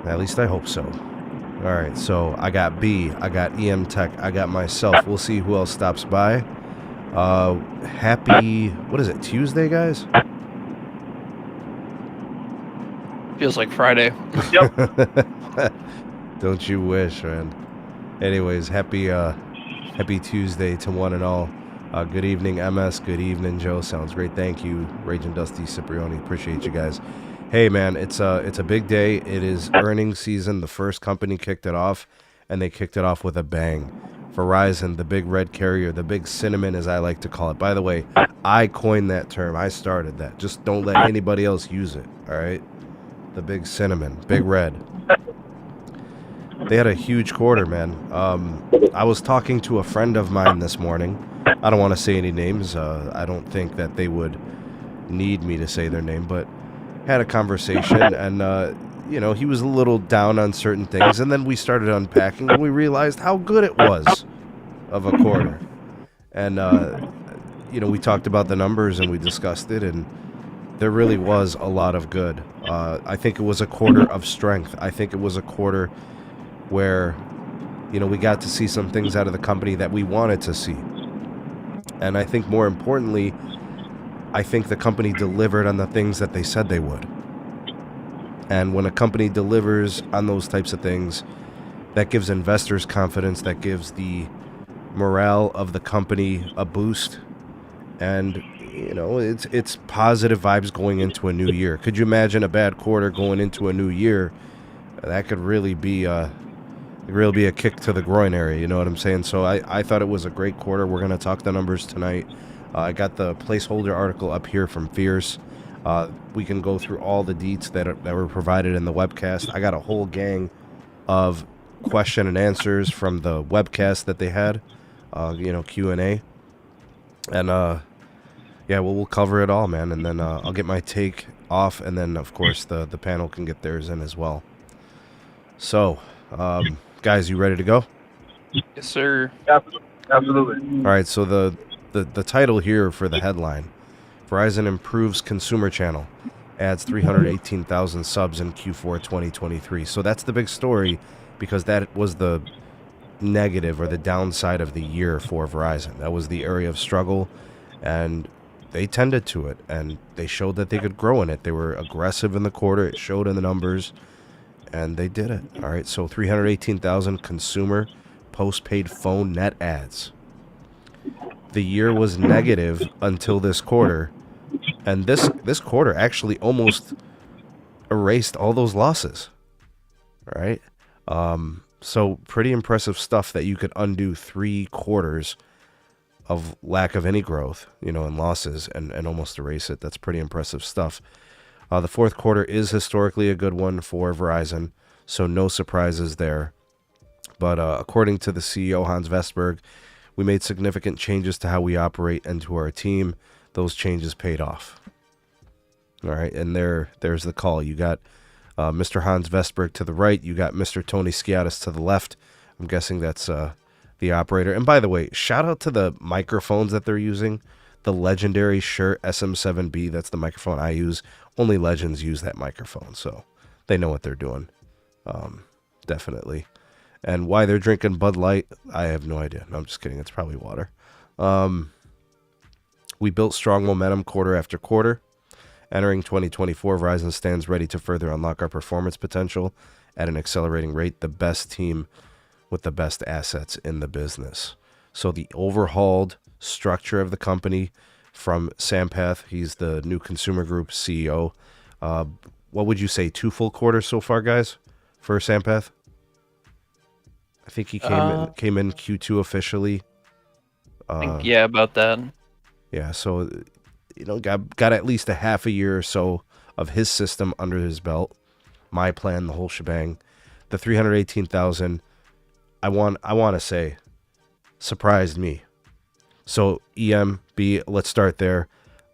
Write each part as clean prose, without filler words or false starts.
At least I hope so. All right, so I got B, I got EM Tech, I got myself. We'll see who else stops by. Happy, what is it, Tuesday, guys? Feels like Friday. Yep. Don't you wish, man. Anyways, happy Tuesday to one and all. Good evening, MS. Good evening, Joe. Sounds great. Thank you, Raging Dusty, Cipriani. Appreciate you guys. Hey, man, it's a big day. It is earnings season. The first company kicked it off, and they kicked it off with a bang. Verizon, the big red carrier, the big cinnamon, as I like to call it. By the way, I coined that term. I started that. Just don't let anybody else use it, all right? The big cinnamon, big red. They had a huge quarter, man. I was talking to a friend of mine this morning. I don't want to say any names. I don't think that they would need me to say their name, but had a conversation, and he was a little down on certain things, and then we started unpacking, and we realized how good it was of a quarter. And we talked about the numbers, and we discussed it, and there really was a lot of good. I think it was a quarter of strength. I think it was a quarter where we got to see some things out of the company that we wanted to see. And I think more importantly, I think the company delivered on the things that they said they would. And when a company delivers on those types of things, that gives investors confidence, that gives the morale of the company a boost. And, it's positive vibes going into a new year. Could you imagine a bad quarter going into a new year? That could really be a kick to the groin area, you know what I'm saying? So I thought it was a great quarter. We're going to talk the numbers tonight. I got the placeholder article up here from Fierce. We can go through all the deets that were provided in the webcast. I got a whole gang of question and answers from the webcast that they had, Q&A. And, we'll cover it all, man. And then I'll get my take off, and then, of course, the panel can get theirs in as well. So, guys, you ready to go? Yes, sir. Absolutely. All right, so the title here for the headline, Verizon improves consumer channel, adds 318,000 subs in Q4 2023. So that's the big story, because that was the negative or the downside of the year for Verizon. That was the area of struggle, and they tended to it, and they showed that they could grow in it. They were aggressive in the quarter. It showed in the numbers, and they did it. All right, so 318,000 consumer postpaid phone net adds. The year was negative until this quarter, and this quarter actually almost erased all those losses. All right, so pretty impressive stuff that you could undo 3 quarters of lack of any growth, and losses, and almost erase it. That's pretty impressive stuff. The fourth quarter is historically a good one for Verizon, so no surprises there. But according to the CEO, Hans Vestberg, we made significant changes to how we operate and to our team. Those changes paid off. All right, and there's the call. You got Mr. Hans Vestberg to the right. You got Mr. Tony Skiatis to the left. I'm guessing that's the operator. And by the way, shout out to the microphones that they're using. The legendary Shure SM7B, that's the microphone I use. Only legends use that microphone, so they know what they're doing. Definitely. And why they're drinking Bud Light, I have no idea. No, I'm just kidding. It's probably water. We built strong momentum quarter after quarter. Entering 2024, Verizon stands ready to further unlock our performance potential at an accelerating rate. The best team with the best assets in the business. So the overhauled structure of the company from Sampath, he's the new consumer group CEO. What would you say, 2 full quarters so far, guys, for Sampath? I think he came in Q2 officially. About that. Yeah, so got at least a half a year or so of his system under his belt. My plan, the whole shebang. The 318,000, I want to say, surprised me. So EMB, let's start there.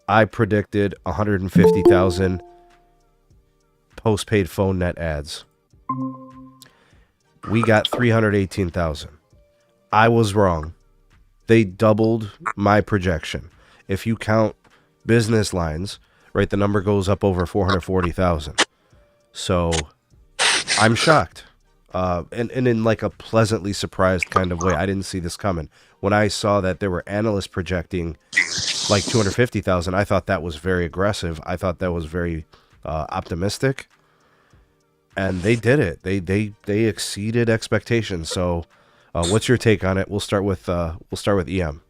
I predicted 150,000 postpaid phone net adds. We got 318,000. I was wrong. They doubled my projection. If you count business lines, right, the number goes up over 440,000. So I'm shocked. And in like a pleasantly surprised kind of way. I didn't see this coming. When I saw that there were analysts projecting like 250,000, I thought that was very aggressive. I thought that was very optimistic. And they did it. They exceeded expectations. So, what's your take on it? We'll start with EM.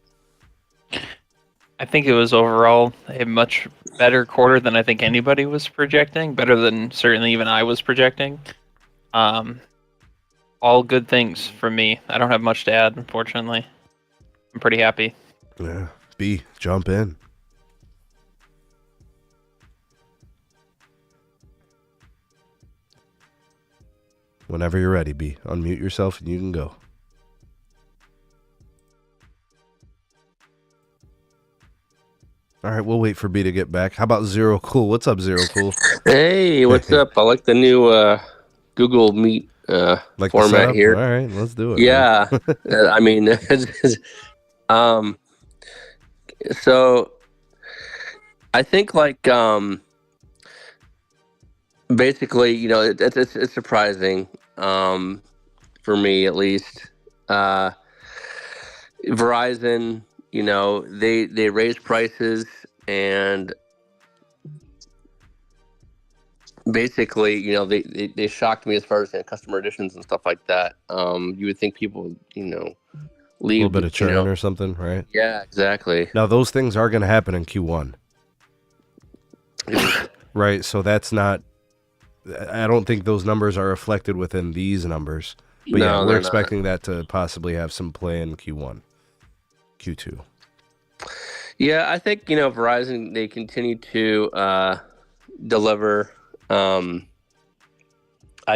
I think it was overall a much better quarter than I think anybody was projecting. Better than certainly even I was projecting. All good things from me. I don't have much to add, unfortunately. I'm pretty happy. Yeah. B, jump in. Whenever you're ready, B. Unmute yourself and you can go. All right, we'll wait for B to get back. How about Zero Cool? What's up, Zero Cool? Hey, what's up? I like the new Google Meet like format here. All right, let's do it. Yeah, I mean, so I think like basically, you know, it's surprising for me at least. Verizon, you know, they raised prices and basically, you know, they shocked me as far as customer additions and stuff like that. You would think people, you know, leave a little bit of churn or something, right? Yeah, exactly. Now those things are going to happen in Q1, right? So that's not. I don't think those numbers are reflected within these numbers. But no, yeah, we're expecting that to possibly have some play in Q1, Q2. Yeah, I think, you know, Verizon, they continue to deliver. I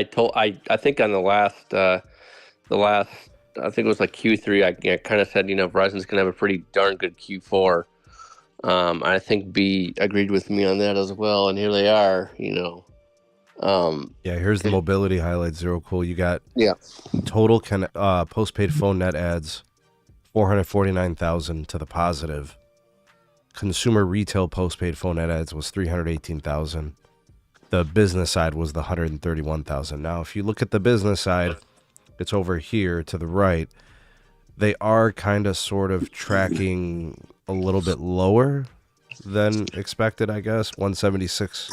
think on the last I think it was like Q3, I kind of said, you know, Verizon's going to have a pretty darn good Q4. I think B agreed with me on that as well, and here they are, you know. Yeah, here's the mobility highlights, Zero Cool. You got total postpaid phone net adds, 449,000 to the positive. Consumer retail postpaid phone net adds was 318,000. The business side was the 131,000. Now, if you look at the business side, it's over here to the right. They are kind of sort of tracking a little bit lower than expected, I guess. 176,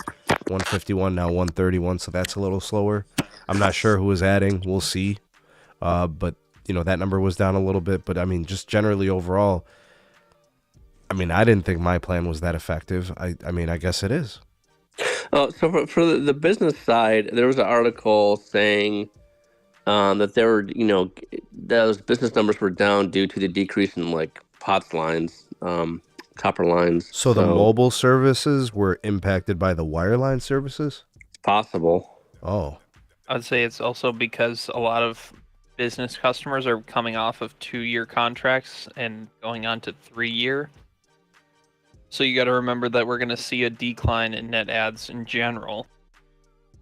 151, now 131, so that's a little slower. I'm not sure who is adding. We'll see. But, you know, that number was down a little bit. But, I mean, just generally overall, I mean, I didn't think my plan was that effective. I mean, I guess it is. Oh, so for the business side, there was an article saying that there were, you know, those business numbers were down due to the decrease in like POTS lines, copper lines. So the mobile services were impacted by the wireline services? It's possible. Oh. I would say it's also because a lot of business customers are coming off of 2-year contracts and going on to 3-year. So you got to remember that we're going to see a decline in net adds in general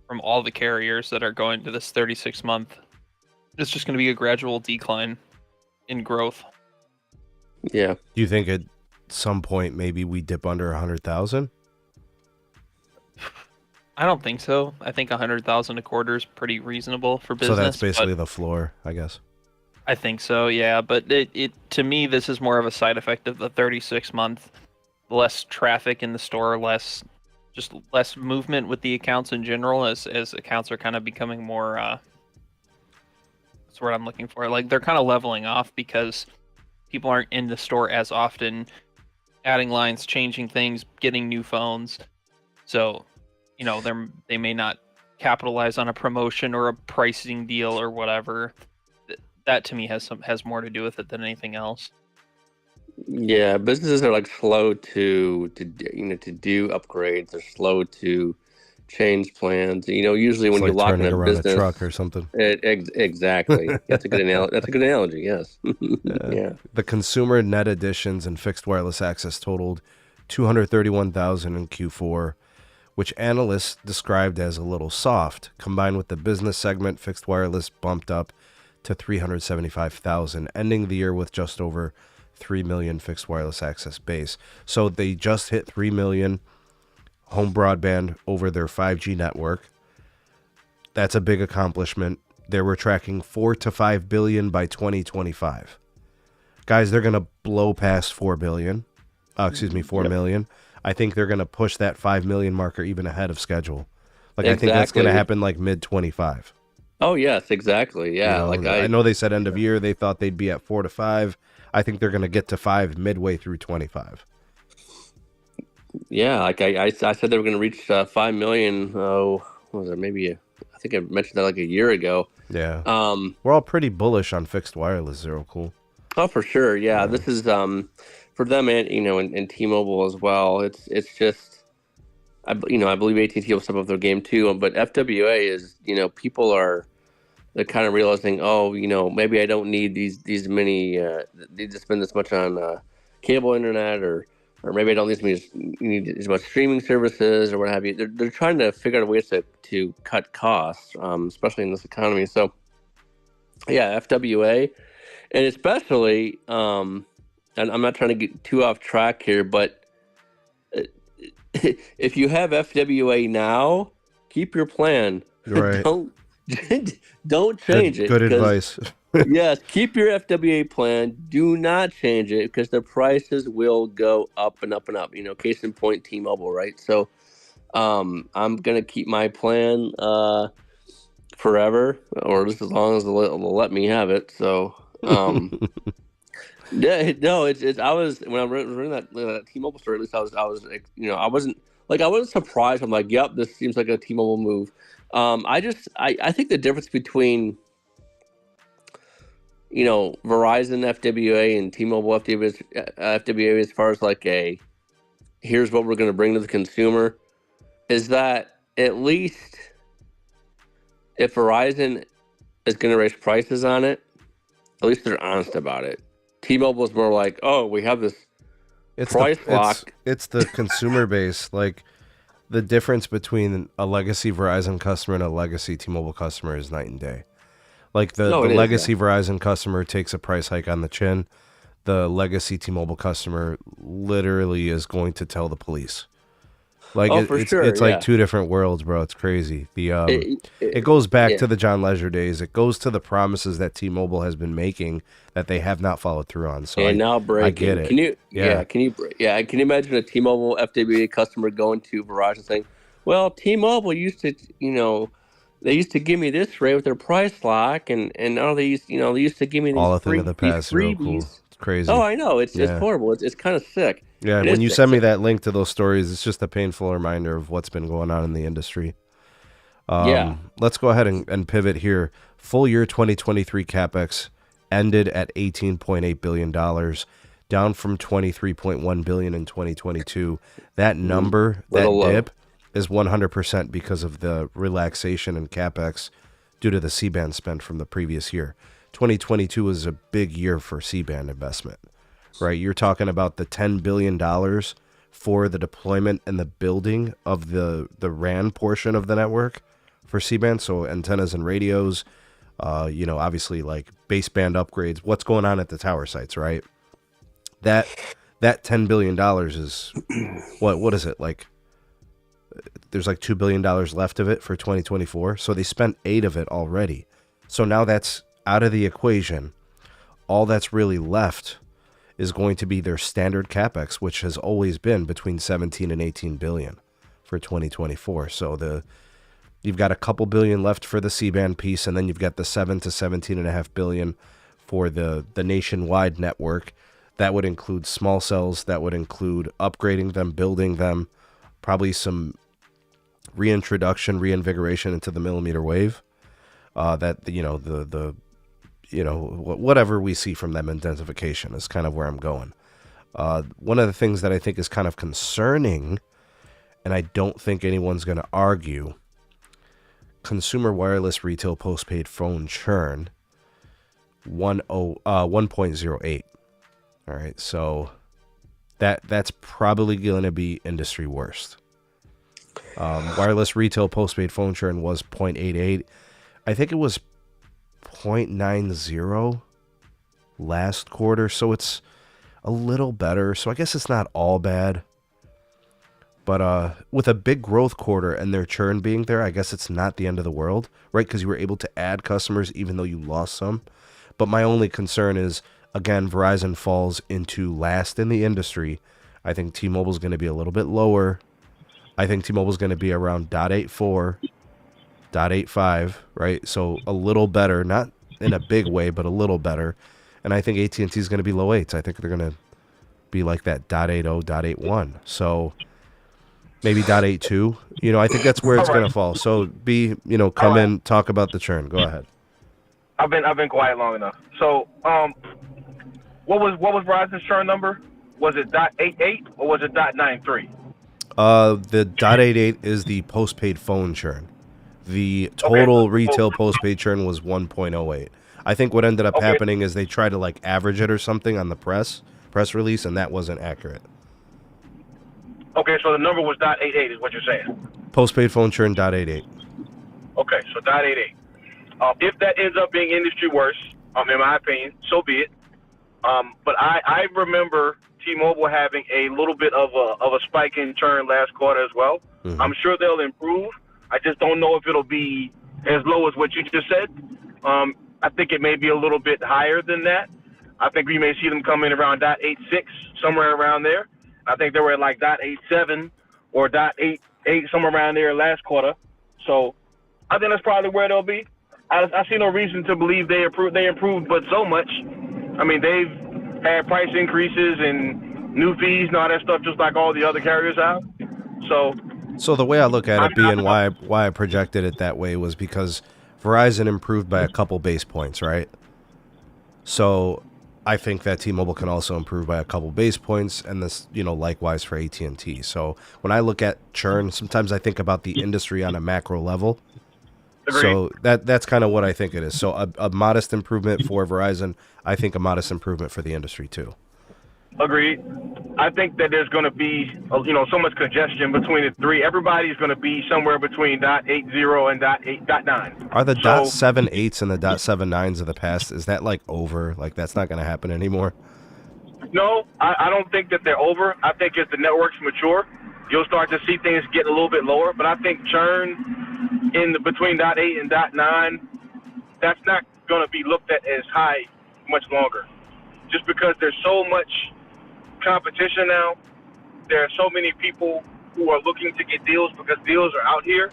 from all the carriers that are going to this 36-month. It's just going to be a gradual decline in growth. Yeah. Do you think at some point maybe we dip under 100,000? I don't think so. I think 100,000 a quarter is pretty reasonable for business. So that's basically the floor, I guess. I think so, yeah. But it to me, this is more of a side effect of the 36-month. Less traffic in the store, less movement with the accounts in general, as accounts are kind of becoming more. That's what I'm looking for. Like they're kind of leveling off because people aren't in the store as often, adding lines, changing things, getting new phones. So, you know, they may not capitalize on a promotion or a pricing deal or whatever. That to me has more to do with it than anything else. Yeah, businesses are like slow to do upgrades. They're slow to change plans. You know, usually when it's you lock in a business, a truck or something. Exactly. That's a good analogy. That's a good analogy. Yes. Yeah. The consumer net additions and fixed wireless access totaled 231,000 in Q4, which analysts described as a little soft. Combined with the business segment, fixed wireless bumped up to 375,000, ending the year with just over 3 million fixed wireless access base. So they just hit 3 million home broadband over their 5G network. That's a big accomplishment. They were tracking 4 to 5 billion by 2025. Guys, they're going to blow past 4 billion. 4 million. I think they're going to push that 5 million marker even ahead of schedule. Like, I think that's going to happen like mid 25. Oh, yes, exactly. Yeah. I know they said end of year. They thought they'd be at 4 to 5. I think they're going to get to 5 midway through 25. Yeah. Like I said, they were going to reach 5 million. Oh, what was it? Maybe I think I mentioned that like a year ago. Yeah. We're all pretty bullish on fixed wireless, Zero Cool. Oh, for sure. Yeah. This is for them and T-Mobile as well. It's just I believe AT&T will step up their game too. But FWA is people they're kind of realizing, maybe I don't need these many need to spend this much on cable internet or maybe I don't need as much streaming services or what have you. They're trying to figure out ways to cut costs, especially in this economy. So yeah, FWA, and especially and I'm not trying to get too off track here, but if you have FWA now, keep your plan. Right. Don't change it. Good advice. Yes, keep your FWA plan. Do not change it because the prices will go up and up and up. Case in point, T-Mobile, right? So, I'm gonna keep my plan forever, or just as long as they'll let me have it. So, yeah, no, it's. I was when I was reading that T-Mobile story. At least I was I wasn't surprised. I'm like, yep, this seems like a T-Mobile move. I think the difference between Verizon FWA and T-Mobile FWA as far as like here's what we're going to bring to the consumer is that at least if Verizon is going to raise prices on it, at least they're honest about it. T-Mobile is more like, oh, we have this price lock. It's the consumer base. Like, the difference between a legacy Verizon customer and a legacy T-Mobile customer is night and day. Like, the legacy Verizon customer takes a price hike on the chin. The legacy T-Mobile customer literally is going to tell the police. Like, it's like two different worlds, bro. It's crazy. It goes back to the John Legere days. It goes to the promises that T-Mobile has been making that they have not followed through on. So now breaking. I get it. Can you imagine a T-Mobile FWA customer going to Verizon saying, "Well, T-Mobile used to, they used to give me this rate with their price lock, and now they used to give me these all a thing of the past." freebies." Cool. It's crazy. Oh, I know. It's horrible. It's kind of sick. Yeah, when you send me that link to those stories, it's just a painful reminder of what's been going on in the industry. Let's go ahead and pivot here. Full year 2023 CapEx ended at $18.8 billion, down from $23.1 billion in 2022. That number, dip, is 100% because of the relaxation in CapEx due to the C-band spend from the previous year. 2022 was a big year for C-band investment. Right, you're talking about the $10 billion for the deployment and the building of the RAN portion of the network for C-band, so antennas and radios, obviously like baseband upgrades, what's going on at the tower sites, right? That $10 billion is, what is it, like, there's like $2 billion left of it for 2024, so they spent 8 of it already. So now that's out of the equation. All that's really left is going to be their standard CapEx, which has always been between 17 and 18 billion for 2024. So you've got a couple billion left for the C-band piece, and then you've got the 7 to 17.5 billion for the nationwide network. That would include small cells. That would include upgrading them, building them, probably some reinvigoration into the millimeter wave. Whatever we see from them intensification is kind of where I'm going. One of the things that I think is kind of concerning, and I don't think anyone's going to argue, consumer wireless retail postpaid phone churn 1.08. All right, so that's probably going to be industry worst. Wireless retail postpaid phone churn was 0.88. I think it was 0.90 last quarter, so it's a little better. So I guess it's not all bad, But with a big growth quarter and their churn being there, I guess it's not the end of the world, right? Because you were able to add customers even though you lost some. But my only concern is, again, Verizon falls into last in the industry. I think T-Mobile's going to be a little bit lower. I think T-Mobile's going to be around .84, .85, right? So a little better, not in a big way, but a little better. And I think AT&T is going to be low eights. I think they're going to be like that .80, .81. So maybe .82. I think that's where it's going to fall. So come in, talk about the churn. Go ahead. I've been quiet long enough. So, what was Verizon's churn number? Was it .88 or was it .93? The .88 is the postpaid phone churn. The total retail postpaid churn was 1.08. I think what ended up happening is they tried to average it or something on the press release, and that wasn't accurate. Okay, so the number was .88 is what you're saying. Postpaid phone churn .88. Okay, so .88. If that ends up being industry worse, in my opinion, so be it. But I remember T-Mobile having a little bit of a spike in churn last quarter as well. Mm-hmm. I'm sure they'll improve. I just don't know if it'll be as low as what you just said. I think it may be a little bit higher than that. I think we may see them come in around .86, somewhere around there. I think they were at .87 or .88, somewhere around there last quarter. So I think that's probably where they'll be. I see no reason to believe they improved, but so much. I mean, they've had price increases and new fees and all that stuff, just like all the other carriers have. So the way I look at it, being why I projected it that way was because Verizon improved by a couple base points, right? So I think that T-Mobile can also improve by a couple base points, and this, likewise for AT&T. So when I look at churn, sometimes I think about the industry on a macro level. Agreed. So that's kind of what I think it is. So a modest improvement for Verizon. I think a modest improvement for the industry too. Agreed. I think that there's going to be, so much congestion between the three. Everybody's going to be somewhere between .80 and .9. Are the .78s and the .79s of the past, is that over? That's not going to happen anymore? No, I don't think that they're over. I think as the networks mature, you'll start to see things get a little bit lower. But I think churn between .8 and .9, that's not going to be looked at as high much longer. Just because there's so much competition now, there are so many people who are looking to get deals because deals are out here.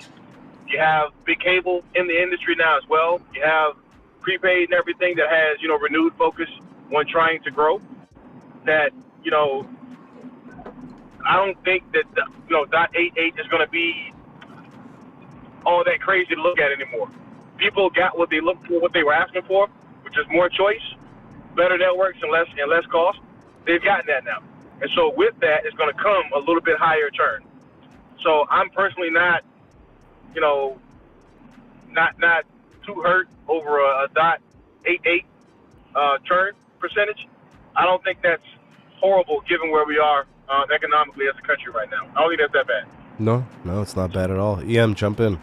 You have big cable in the industry now as well. You have prepaid and everything that has, renewed focus on trying to grow. That, I don't think that, .88 is going to be all that crazy to look at anymore. People got what they looked for, what they were asking for, which is more choice, better networks, and less cost. They've gotten that now. And so with that, it's going to come a little bit higher churn. So I'm personally not too hurt over a .88 churn percentage. I don't think that's horrible given where we are economically as a country right now. I don't think that's that bad. No, it's not bad at all. EM, jump in.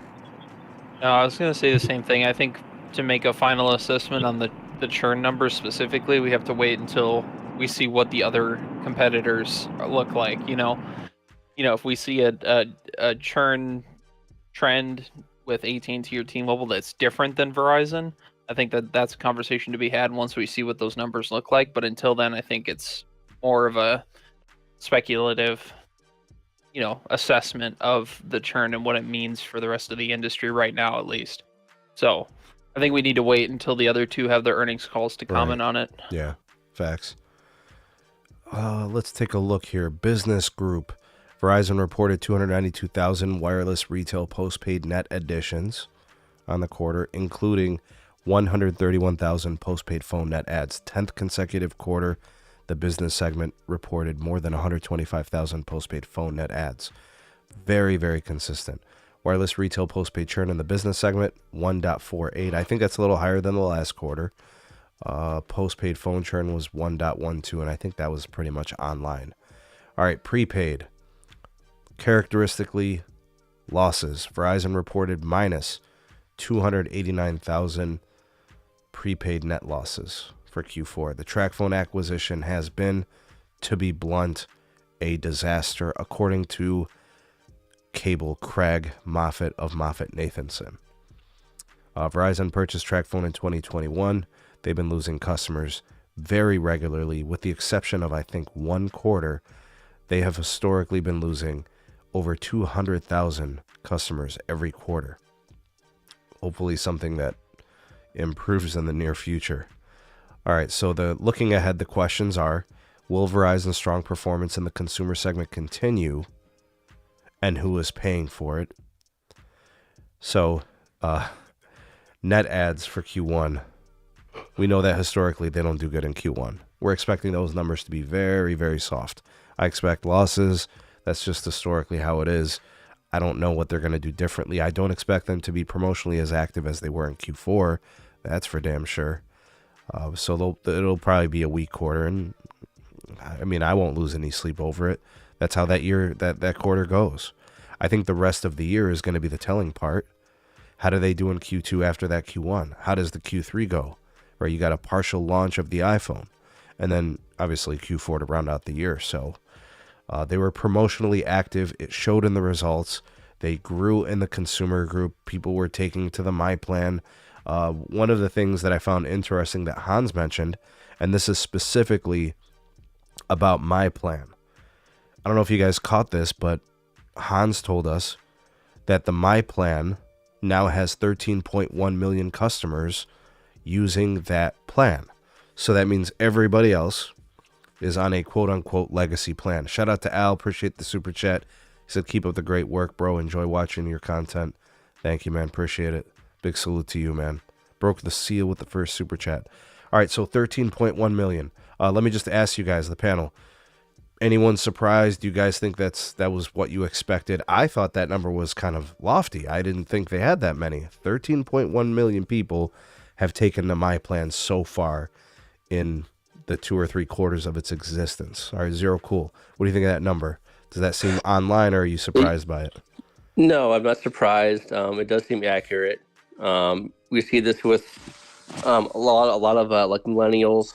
No, I was going to say the same thing. I think to make a final assessment on the churn numbers specifically, we have to wait until we see what the other competitors look like. If we see a churn trend with AT&T or T-Mobile that's different than Verizon, I think that's a conversation to be had once we see what those numbers look like. But until then, I think it's more of a speculative, assessment of the churn and what it means for the rest of the industry right now, at least. So I think we need to wait until the other two have their earnings calls to comment on it. Yeah, facts. Let's take a look here. Business Group. Verizon reported 292,000 wireless retail postpaid net additions on the quarter, including 131,000 postpaid phone net adds. 10th consecutive quarter, the business segment reported more than 125,000 postpaid phone net adds. Very, very consistent. Wireless retail postpaid churn in the business segment, 1.48. I think that's a little higher than the last quarter. Postpaid phone churn was 1.12, and I think that was pretty much online. All right, prepaid. Characteristically, losses. Verizon reported minus 289,000 prepaid net losses for Q4. The TracFone acquisition has been, to be blunt, a disaster. According to Cable Craig Moffett of Moffett Nathanson. Verizon purchased TracFone in 2021. They've been losing customers very regularly, with the exception of, I think, one quarter. They have historically been losing over 200,000 customers every quarter. Hopefully something that improves in the near future. All right, so looking ahead, the questions are, will Verizon's strong performance in the consumer segment continue, and who is paying for it? So, net adds for Q1. We know that historically they don't do good in Q1. We're expecting those numbers to be very, very soft. I expect losses. That's just historically how it is. I don't know what they're going to do differently. I don't expect them to be promotionally as active as they were in Q4. That's for damn sure. So it'll probably be a weak quarter, and I mean, I won't lose any sleep over it. That's how that year, that quarter goes. I think the rest of the year is going to be the telling part. How do they do in Q2 after that Q1? How does the Q3 go? Right, you got a partial launch of the iPhone, and then obviously Q4 to round out the year. So they were promotionally active. It showed in the results. They grew in the consumer group. People were taking to the My Plan. One of the things that I found interesting that Hans mentioned, and this is specifically about My Plan. I don't know if you guys caught this, but Hans told us that the My Plan now has 13.1 million customers using that plan. So that means everybody else is on a quote-unquote legacy plan. Shout out to Al. Appreciate the super chat. He said, keep up the great work, bro. Enjoy watching your content. Thank you, man. Appreciate it. Big salute to you, man. Broke the seal with the first super chat. All right, so 13.1 million. Let me just ask you guys, the panel. Anyone surprised? Do you guys think that was what you expected? I thought that number was kind of lofty. I didn't think they had that many. 13.1 million people have taken the My Plan so far in the 2 or 3 quarters of its existence. All right, Zero Cool. What do you think of that number? Does that seem online, or are you surprised by it? No, I'm not surprised. It does seem accurate. We see this with a lot of like millennials,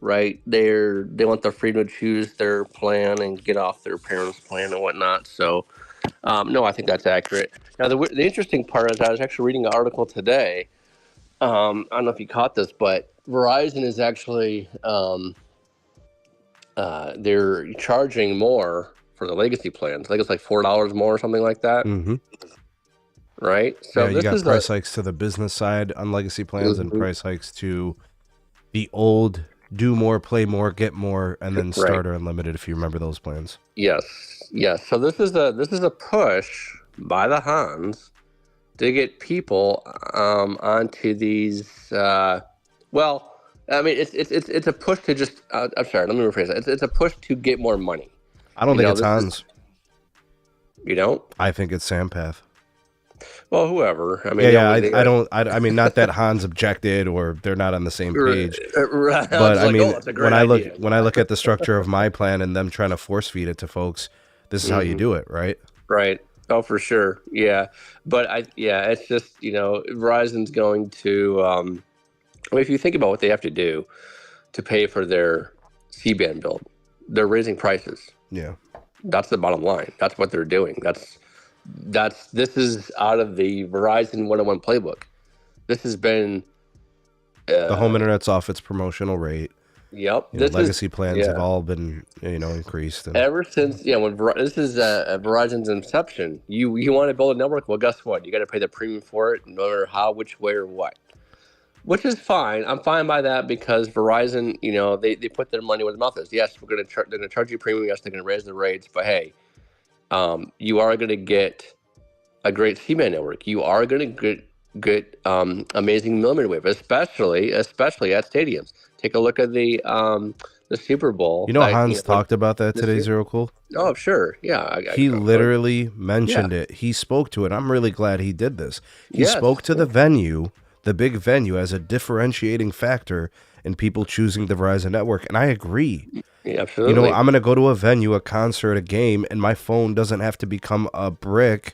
right? They want the freedom to choose their plan and get off their parents' plan and whatnot. So, no, I think that's accurate. Now, the interesting part is I was actually reading an article today. I don't know if you caught this, but Verizon is actually they're charging more for the legacy plans. I think it's like $4 more or something like that. Mm-hmm. Right? So yeah, you got price hikes to the business side on legacy plans, and price hikes to the old do more, play more, get more, and then starter unlimited, if you remember those plans. Yes. So this is a push by the Hans to get people onto these. Well, I mean, it's a push to just. I'm sorry. Let me rephrase that. It's a push to get more money. I don't think it's Hans. You don't? I think it's Sampath. Well, whoever. I mean, yeah. I mean, not that Hans objected or they're not on the same page. Right. But I mean, when I look at the structure of My Plan and them trying to force feed it to folks, this is how you do it, right? Right. Oh, for sure. Yeah. But it's just, Verizon's going to, I mean, if you think about what they have to do to pay for their C-band build, they're raising prices. Yeah. That's the bottom line. That's what they're doing. This is out of the Verizon 101 playbook. This has been the home internet's off its promotional rate. Yep. Legacy plans have all been, increased. Ever since, when this is Verizon's inception, you want to build a network, well, guess what? You got to pay the premium for it, no matter how, which way, or what. Which is fine. I'm fine by that because Verizon, they put their money where their mouth is. Yes, they're going to charge you premium. Yes, they're going to raise the rates. But hey, you are going to get a great C-band network. You are going to get amazing mmWave, especially at stadiums. Take a look at the Super Bowl. Hans talked about that today, Zero Cool? Oh, sure. Yeah. He literally mentioned it. He spoke to it. I'm really glad he did this. He spoke to the venue, the big venue, as a differentiating factor in people choosing the Verizon network. And I agree. Yeah, absolutely. I'm going to go to a venue, a concert, a game, and my phone doesn't have to become a brick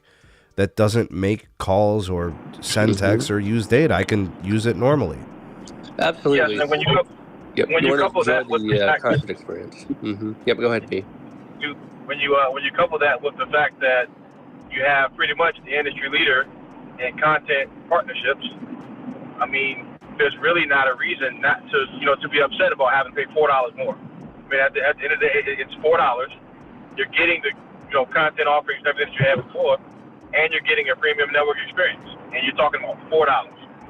that doesn't make calls or send texts or use data. I can use it normally. Absolutely. Yes, and when you couple that with the fact concert experience. Yep, go ahead, P. When you couple that with the fact that you have pretty much the industry leader in content partnerships. I mean, there's really not a reason not to, to be upset about having to pay $4 more. I mean, at the end of the day, it's $4. You're getting the, content offerings and everything that you had before, and you're getting a premium network experience, and you're talking about $4.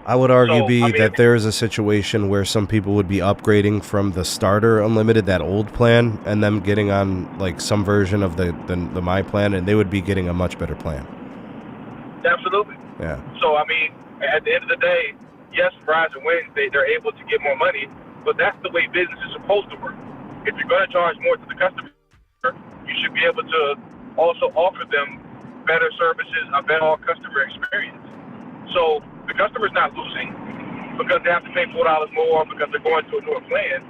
I would argue that there is a situation where some people would be upgrading from the starter unlimited, that old plan, and them getting on like some version of the My plan, and they would be getting a much better plan. Absolutely. Yeah. So I mean, at the end of the day, yes, Verizon wins. They're able to get more money, but that's the way business is supposed to work. If you're going to charge more to the customer, you should be able to also offer them better services, a better customer experience. So the customer's not losing because they have to pay $4 more because they're going to a newer plan.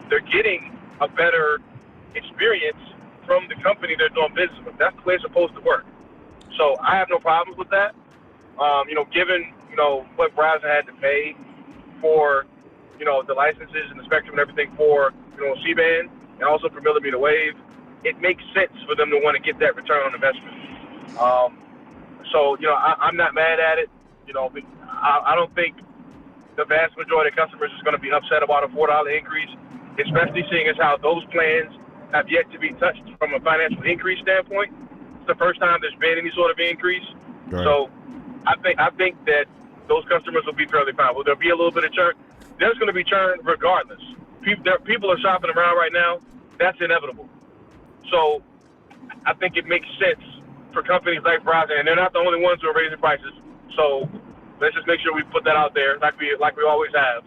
They're getting a better experience from the company they're doing business with. That's the way it's supposed to work. So I have no problems with that. Given, what Verizon had to pay for, the licenses and the spectrum and everything for, C-band and also for millimeter wave, it makes sense for them to want to get that return on investment. I'm not mad at it. I don't think the vast majority of customers is going to be upset about a $4 increase, especially seeing as how those plans have yet to be touched from a financial increase standpoint. It's the first time there's been any sort of increase. Right. So I think that those customers will be fairly fine. Will there be a little bit of churn? There's going to be churn regardless. People are shopping around right now. That's inevitable. So I think it makes sense for companies like Verizon, and they're not the only ones who are raising prices. So let's just make sure we put that out there like we always have.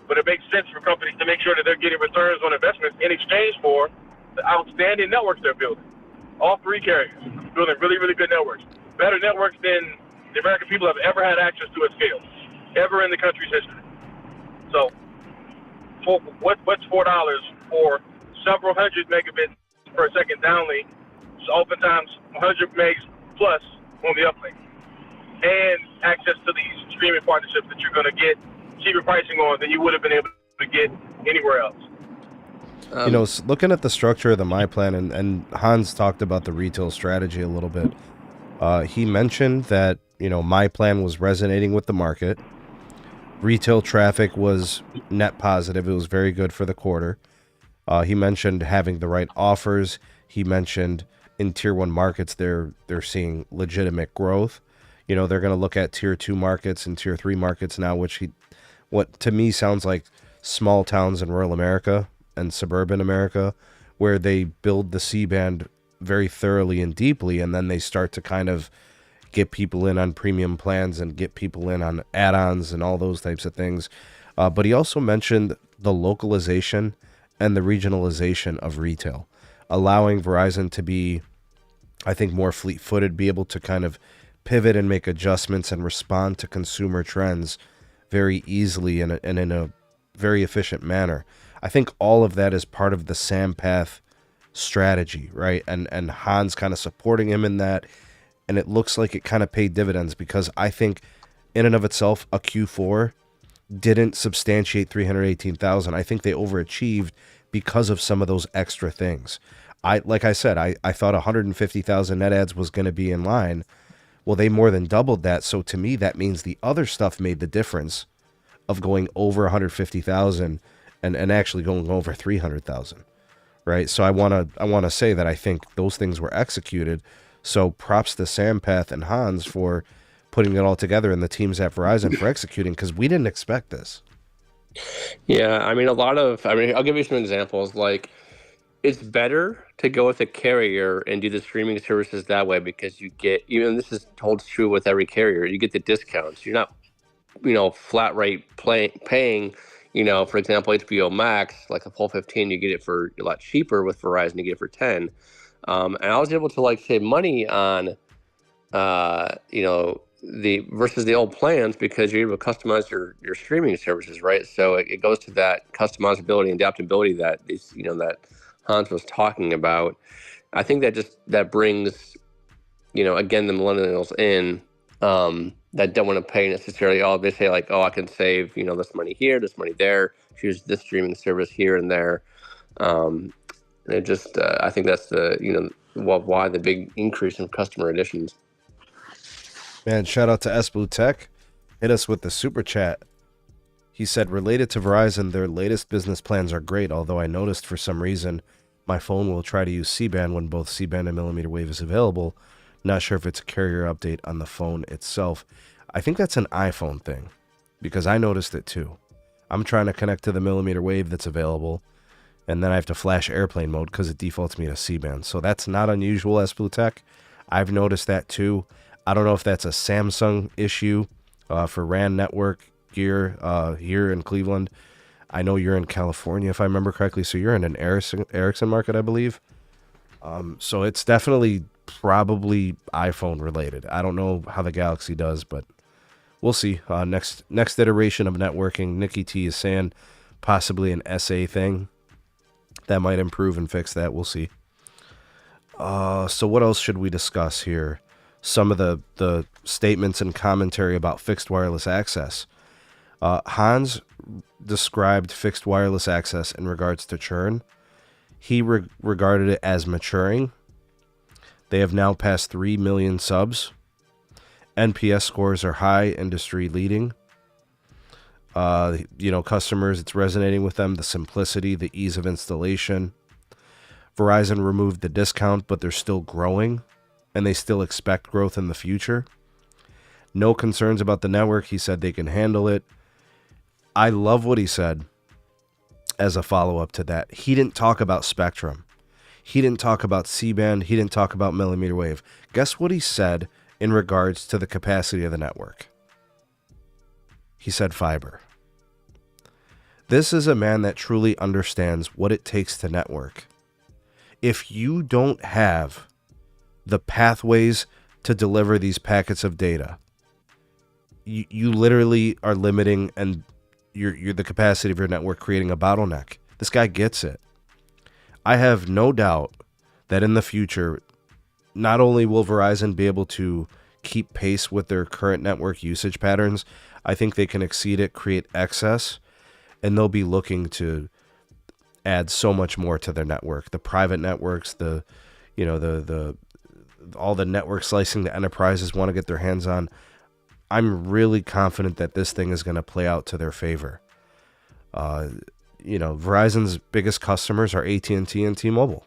But it makes sense for companies to make sure that they're getting returns on investments in exchange for the outstanding networks they're building. All three carriers building really, really good networks. Better networks than the American people have ever had access to at scale, ever in the country's history. So what's $4 for several hundred megabits per second downlink, so oftentimes 100 megs plus on the uplink, and access to these streaming partnerships that you're going to get cheaper pricing on than you would have been able to get anywhere else. Looking at the structure of the My Plan, and Hans talked about the retail strategy a little bit. He mentioned that, My Plan was resonating with the market. Retail traffic was net positive. It was very good for the quarter. He mentioned having the right offers. He mentioned in tier 1 markets, they're seeing legitimate growth. They're going to look at tier 2 markets and tier 3 markets now, what to me sounds like small towns in rural America and suburban America, where they build the C-band very thoroughly and deeply, and then they start to kind of get people in on premium plans and get people in on add-ons and all those types of things. But he also mentioned the localization and the regionalization of retail, allowing Verizon to be, I think, more fleet-footed, be able to kind of pivot and make adjustments and respond to consumer trends very easily and in a very efficient manner. I think all of that is part of the Sampath strategy, right? And Hans kind of supporting him in that, and it looks like it kind of paid dividends, because I think in and of itself, a Q4 didn't substantiate 318,000. I think they overachieved because of some of those extra things. Like I said, I thought 150,000 net adds was going to be in line. Well, they more than doubled that. So to me, that means the other stuff made the difference of going over 150,000 and actually going over 300,000, right? So I want to say that I think those things were executed. So props to Sampath and Hans for putting it all together, and the teams at Verizon for executing, because we didn't expect this. Yeah, I'll give you some examples. Like, it's better to go with a carrier and do the streaming services that way, because you get, this holds true with every carrier, you get the discounts. You're not, flat rate paying, for example, HBO Max, like a full 15, you get it for a lot cheaper. With Verizon, you get it for 10. And I was able to save money on, the versus the old plans, because you're able to customize your streaming services, right? So it goes to that customizability and adaptability that that Hans was talking about. I think that brings, again, the millennials in, that don't want to pay necessarily. They say I can save, this money here, this money there, choose this streaming service here and there. I think that's why the big increase in customer additions. Man, shout out to S Blue Tech. Hit us with the super chat. He said, related to Verizon, their latest business plans are great, although I noticed for some reason my phone will try to use C-band when both C-band and mmWave is available. Not sure if it's a carrier update on the phone itself. I think that's an iPhone thing, because I noticed it too. I'm trying to connect to the mmWave that's available, and then I have to flash airplane mode because it defaults me to C-band. So that's not unusual, S Blue Tech. I've noticed that too. I don't know if that's a Samsung issue for RAN network gear here in Cleveland. I know you're in California, if I remember correctly, so you're in an Ericsson market, I believe. So it's definitely probably iPhone related. I don't know how the Galaxy does, but we'll see. Next iteration of networking, Nikki T is saying possibly an SA thing that might improve and fix that. We'll see. So what else should we discuss here? Some of the statements and commentary about fixed wireless access. Hans described fixed wireless access in regards to churn. He regarded it as maturing. They have now passed 3 million subs. NPS scores are high, industry leading. Customers, it's resonating with them, the simplicity, the ease of installation. Verizon removed the discount, but they're still growing, and they still expect growth in the future. No concerns about the network. He said they can handle it. I love what he said as a follow-up to that. He didn't talk about spectrum. He didn't talk about C-band. He didn't talk about millimeter wave. Guess what he said in regards to the capacity of the network? He said fiber. This is a man that truly understands what it takes to network. If you don't have the pathways to deliver these packets of data, you literally are limiting and you're the capacity of your network, creating a bottleneck. This guy gets it. I have no doubt that in the future, not only will Verizon be able to keep pace with their current network usage patterns, I think they can exceed it, create excess, and they'll be looking to add so much more to their network. The private networks, all the network slicing the enterprises want to get their hands on. I'm really confident that this thing is going to play out to their favor. Verizon's biggest customers are AT&T and T-Mobile.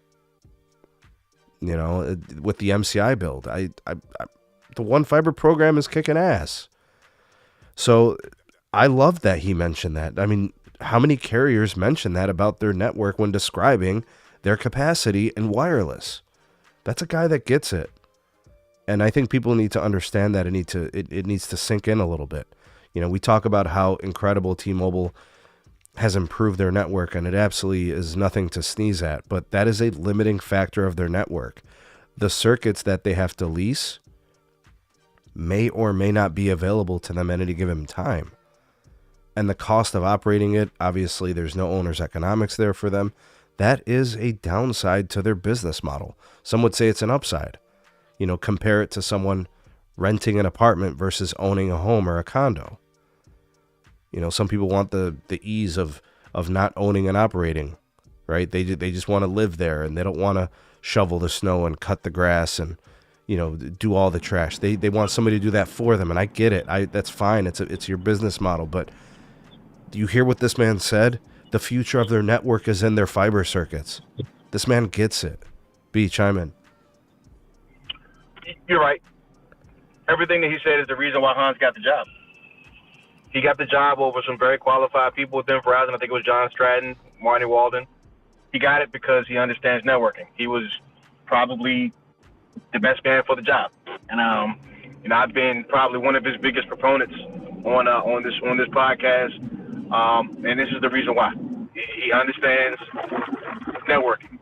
With the MCI build, the One Fiber program is kicking ass. So I love that he mentioned that. I mean, how many carriers mention that about their network when describing their capacity in wireless? That's a guy that gets it. And I think people need to understand that it needs to sink in a little bit. We talk about how incredible T-Mobile has improved their network, and it absolutely is nothing to sneeze at, but that is a limiting factor of their network. The circuits that they have to lease may or may not be available to them at any given time. And the cost of operating it, obviously there's no owner's economics there for them. That is a downside to their business model. Some would say it's an upside. Compare it to someone renting an apartment versus owning a home or a condo. Some people want the ease of not owning and operating, right? They just want to live there, and they don't want to shovel the snow and cut the grass and, do all the trash. They want somebody to do that for them, and I get it. That's fine. It's your business model, but do you hear what this man said? The future of their network is in their fiber circuits. This man gets it. B, chime in. You're right. Everything that he said is the reason why Hans got the job. He got the job over some very qualified people within Verizon. I think it was John Stratton, Marty Walden. He got it because he understands networking. He was probably the best man for the job. And I've been probably one of his biggest proponents on this podcast. And this is the reason why. He understands networking.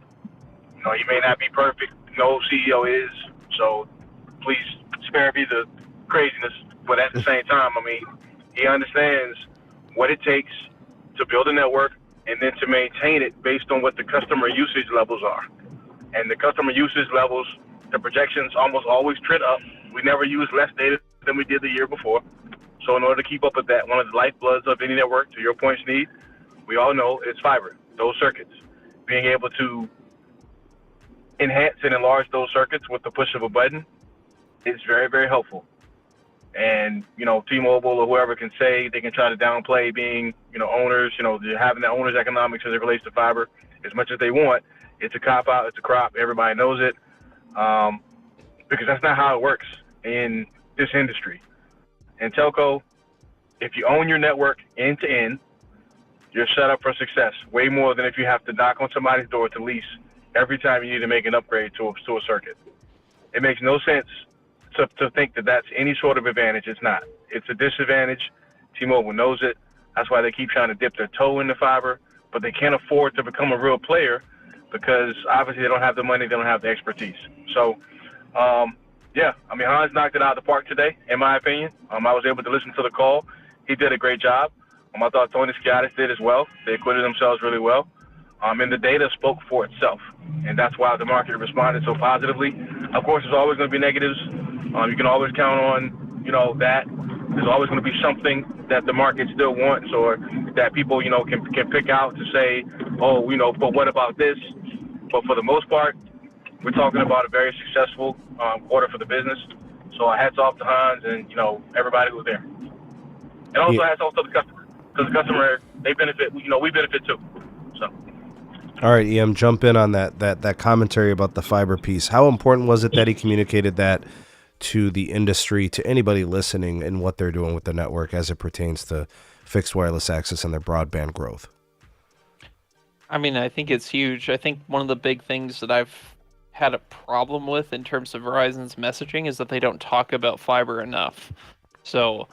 He may not be perfect. No CEO is. So please spare me the craziness. But at the same time, he understands what it takes to build a network and then to maintain it based on what the customer usage levels are. And the customer usage levels, the projections almost always trend up. We never use less data than we did the year before. So in order to keep up with that, one of the lifebloods of any network, to your point, Sneed, we all know it's fiber, those circuits. Being able to enhance and enlarge those circuits with the push of a button is very, very helpful. And, T-Mobile or whoever can say they can try to downplay being, owners, having the owner's economics as it relates to fiber as much as they want. It's a cop-out. It's a crop. Everybody knows it, because that's not how it works in this industry. In telco, if you own your network end-to-end, you're set up for success, way more than if you have to knock on somebody's door to lease every time you need to make an upgrade to a circuit. It makes no sense to think that that's any sort of advantage. It's not. It's a disadvantage. T-Mobile knows it. That's why they keep trying to dip their toe in the fiber, but they can't afford to become a real player because obviously they don't have the money, they don't have the expertise. So, Hans knocked it out of the park today, in my opinion. I was able to listen to the call. He did a great job. I thought Tony Skiatis did as well. They acquitted themselves really well. And the data spoke for itself, and that's why the market responded so positively. Of course, there's always going to be negatives. You can always count on, that. There's always going to be something that the market still wants or that people, can pick out to say, but what about this? But for the most part, we're talking about a very successful quarter for the business. So hats off to Hans and, everybody who's there. And also hats off to the customer, because the customer, they benefit, we benefit too. So. All right, EM, jump in on that commentary about the fiber piece. How important was it that he communicated that to the industry, to anybody listening, and what they're doing with the network as it pertains to fixed wireless access and their broadband growth? I think it's huge. I think one of the big things that I've had a problem with in terms of Verizon's messaging is that they don't talk about fiber enough. So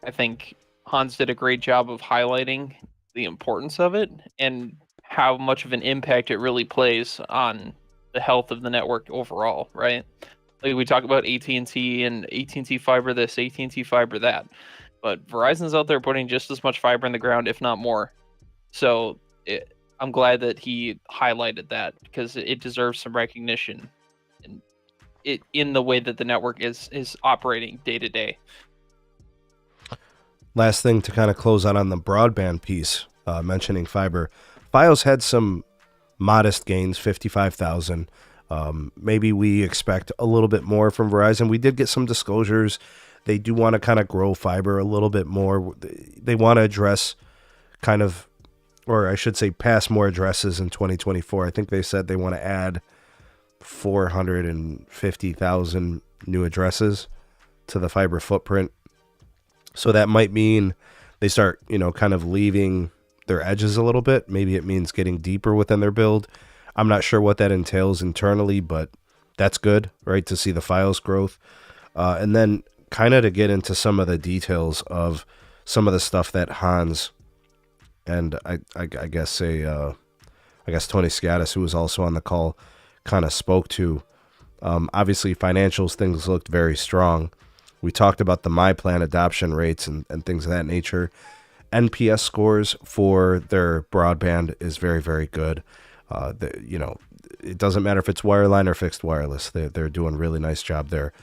I think Hans did a great job of highlighting the importance of it and how much of an impact it really plays on the health of the network overall, right? Like we talk about AT&T and AT&T fiber this, AT&T fiber that, but Verizon's out there putting just as much fiber in the ground, if not more. So I'm glad that he highlighted that because it deserves some recognition in the way that the network is operating day to day. Last thing to kind of close out on the broadband piece, mentioning fiber. Fios had some modest gains, 55,000. Maybe we expect a little bit more from Verizon. We did get some disclosures. They do want to kind of grow fiber a little bit more. They want to address kind of, or I should say pass more addresses in 2024. I think they said they want to add 450,000 new addresses to the fiber footprint. So that might mean they start, kind of leaving their edges a little bit. Maybe it means getting deeper within their build. I'm not sure what that entails internally, but that's good, right, to see the Fios growth. And then kind of to get into some of the details of some of the stuff that Hans and I guess Tony Skiatis, who was also on the call, kind of spoke to. Obviously, financials, things looked very strong. We talked about the MyPlan adoption rates and things of that nature. NPS scores for their broadband is very, very good. It doesn't matter if it's wireline or fixed wireless. They're doing a really nice job there.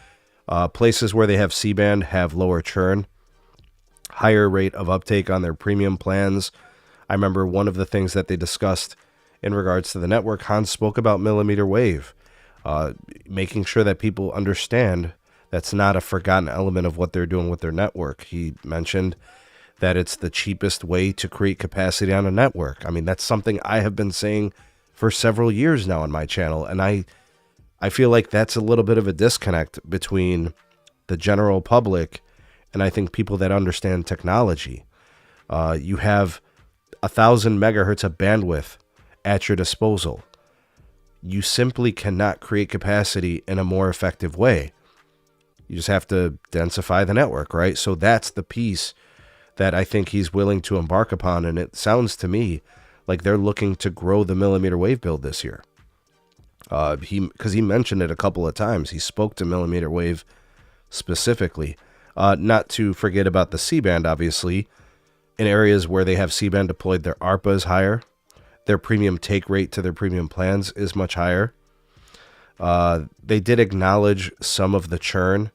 Places where they have C-band have lower churn, higher rate of uptake on their premium plans. I remember one of the things that they discussed in regards to the network, Hans spoke about mmWave, making sure that people understand that's not a forgotten element of what they're doing with their network. He mentioned that it's the cheapest way to create capacity on a network. I mean, that's something I have been saying for several years now on my channel, and I feel like that's a little bit of a disconnect between the general public and I think people that understand technology. You have 1,000 megahertz of bandwidth at your disposal. You simply cannot create capacity in a more effective way. You just have to densify the network, right? So that's the piece that I think he's willing to embark upon, and it sounds to me like they're looking to grow the mmWave build this year. Because he mentioned it a couple of times. He spoke to mmWave specifically. Not to forget about the C-band, obviously. In areas where they have C-band deployed, their ARPA is higher. Their premium take rate to their premium plans is much higher. They did acknowledge some of the churn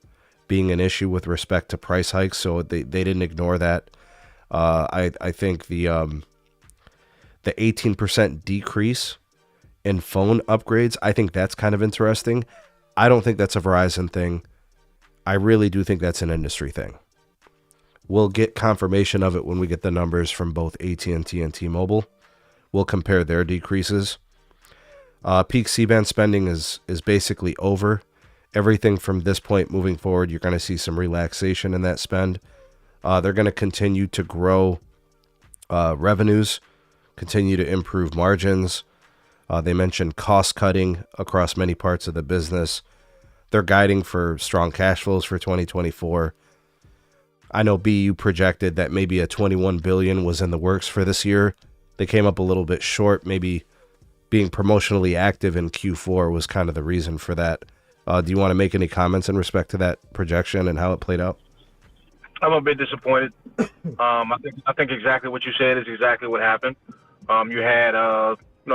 being an issue with respect to price hikes, so they didn't ignore that. I think the 18% decrease in phone upgrades, I think that's kind of interesting. I don't think that's a Verizon thing. I really do think that's an industry thing. We'll get confirmation of it when we get the numbers from both AT&T and T-Mobile. We'll compare their decreases. Peak C-band spending is basically over. Everything from this point moving forward, you're going to see some relaxation in that spend. They're going to continue to grow revenues, continue to improve margins. They mentioned cost cutting across many parts of the business. They're guiding for strong cash flows for 2024. I know BU projected that maybe a $21 billion was in the works for this year. They came up a little bit short. Maybe being promotionally active in Q4 was kind of the reason for that. Do you want to make any comments in respect to that projection and how it played out? I'm a bit disappointed. I think exactly what you said is exactly what happened. You had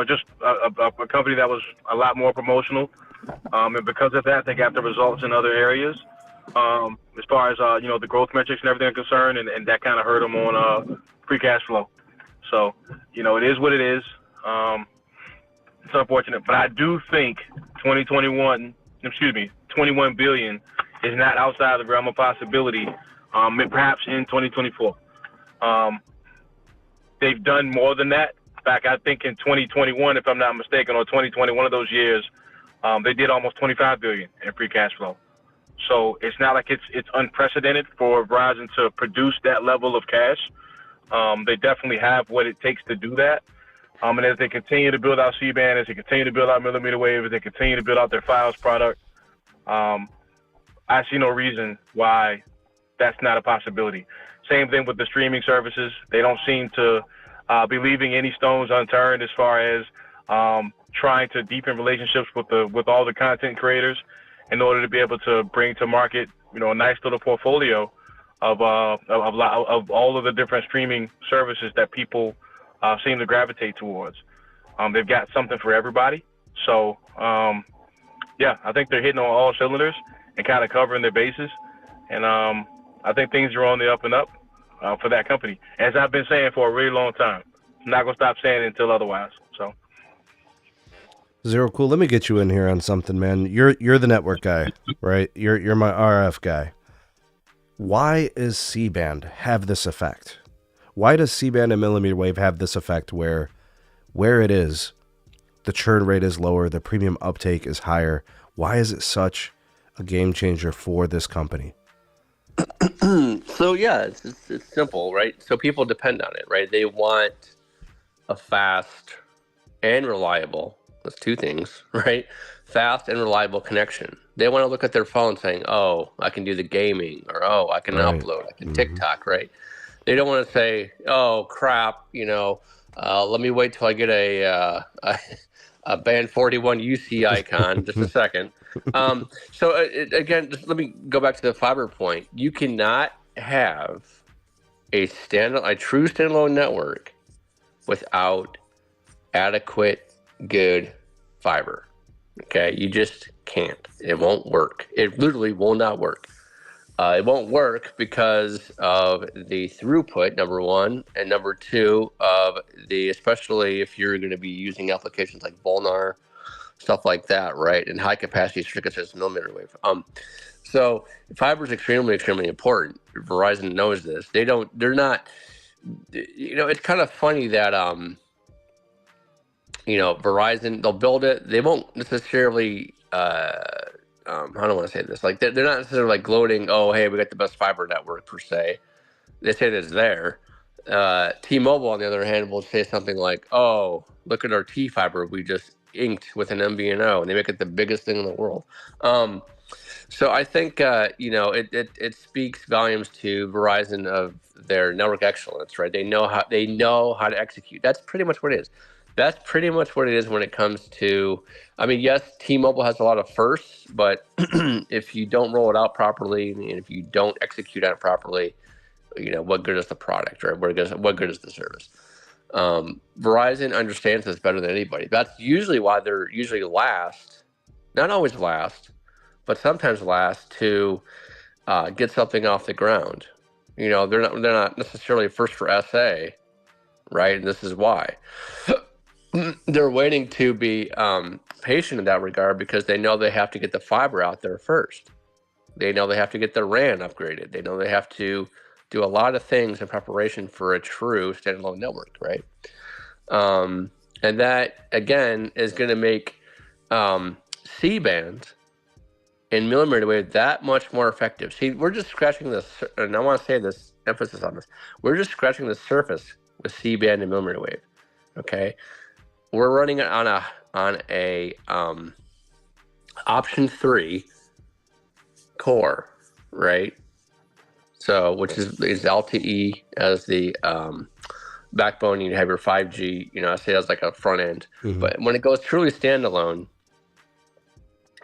just a company that was a lot more promotional, and because of that, they got the results in other areas. As far as the growth metrics and everything are concerned, and that kind of hurt them on free cash flow. So it is what it is. It's unfortunate, but I do think 21 billion is not outside the realm of possibility. Perhaps in 2024. They've done more than that. In fact, I think in 2021, if I'm not mistaken, or 2020, one of those years, they did almost 25 billion in free cash flow. So it's not like it's unprecedented for Verizon to produce that level of cash. They definitely have what it takes to do that. And as they continue to build out C-band, as they continue to build out mmWave, as they continue to build out their Files product, I see no reason why that's not a possibility. Same thing with the streaming services. They don't seem to be leaving any stones unturned as far as trying to deepen relationships with all the content creators in order to be able to bring to market, a nice little portfolio of all of the different streaming services that people seem to gravitate towards. They've got something for everybody. So, I think they're hitting on all cylinders and kind of covering their bases. And I think things are on the up and up for that company, as I've been saying for a really long time. I'm not going to stop saying it until otherwise. So, Zero Cool, let me get you in here on something, man. You're the network guy, right? You're my RF guy. Why is C-band have this effect? Why does C-band and mmWave have this effect where it is, the churn rate is lower, the premium uptake is higher? Why is it such a game changer for this company? So yeah, it's simple, right? So people depend on it, right? They want a fast and reliable. That's two things, right? Fast and reliable connection. They want to look at their phone saying, "Oh, I can do the gaming," or "Oh, I can upload, I can TikTok," right? They don't want to say, "Oh crap, let me wait till I get a band 41 UC icon." Just a second. Again, just let me go back to the fiber point. You cannot have a true standalone network without adequate, good fiber. Okay, you just can't. It won't work. It literally will not work. It won't work because of the throughput, number one, and number two, especially if you're going to be using applications like Volnar, stuff like that, right? And high capacity circuits as mmWave. So fiber is extremely, extremely important. Verizon knows this. They're not, it's kind of funny that, Verizon, they'll build it. They won't necessarily, how do I want to say this? Like they're not necessarily like gloating, "Oh, hey, we got the best fiber network," per se. They say that it's there. T-Mobile, on the other hand, will say something like, "Oh, look at our T-Fiber we just inked with an MVNO," and they make it the biggest thing in the world. So I think it speaks volumes to Verizon of their network excellence, right? They know how to execute. That's pretty much what it is. That's pretty much what it is when it comes to. I mean, yes, T-Mobile has a lot of firsts, but if you don't roll it out properly and if you don't execute on it properly, what good is the product, right? What good is the service? Verizon understands this better than anybody. That's usually why they're usually last, not always last, but sometimes last to get something off the ground. They're not necessarily first for SA, right? And this is why. They're waiting to be patient in that regard because they know they have to get the fiber out there first. They know they have to get their RAN upgraded. They know they have to do a lot of things in preparation for a true standalone network, right? And that, again, is going to make C-band and millimeter wave that much more effective. See, we're just scratching this, and I want to say this, emphasis on this. We're just scratching the surface with C-band and millimeter wave. Okay, we're running it on a option 3 core, right? So, which is LTE as the backbone. You have your 5G. I say as like a front end. Mhm. But when it goes truly standalone,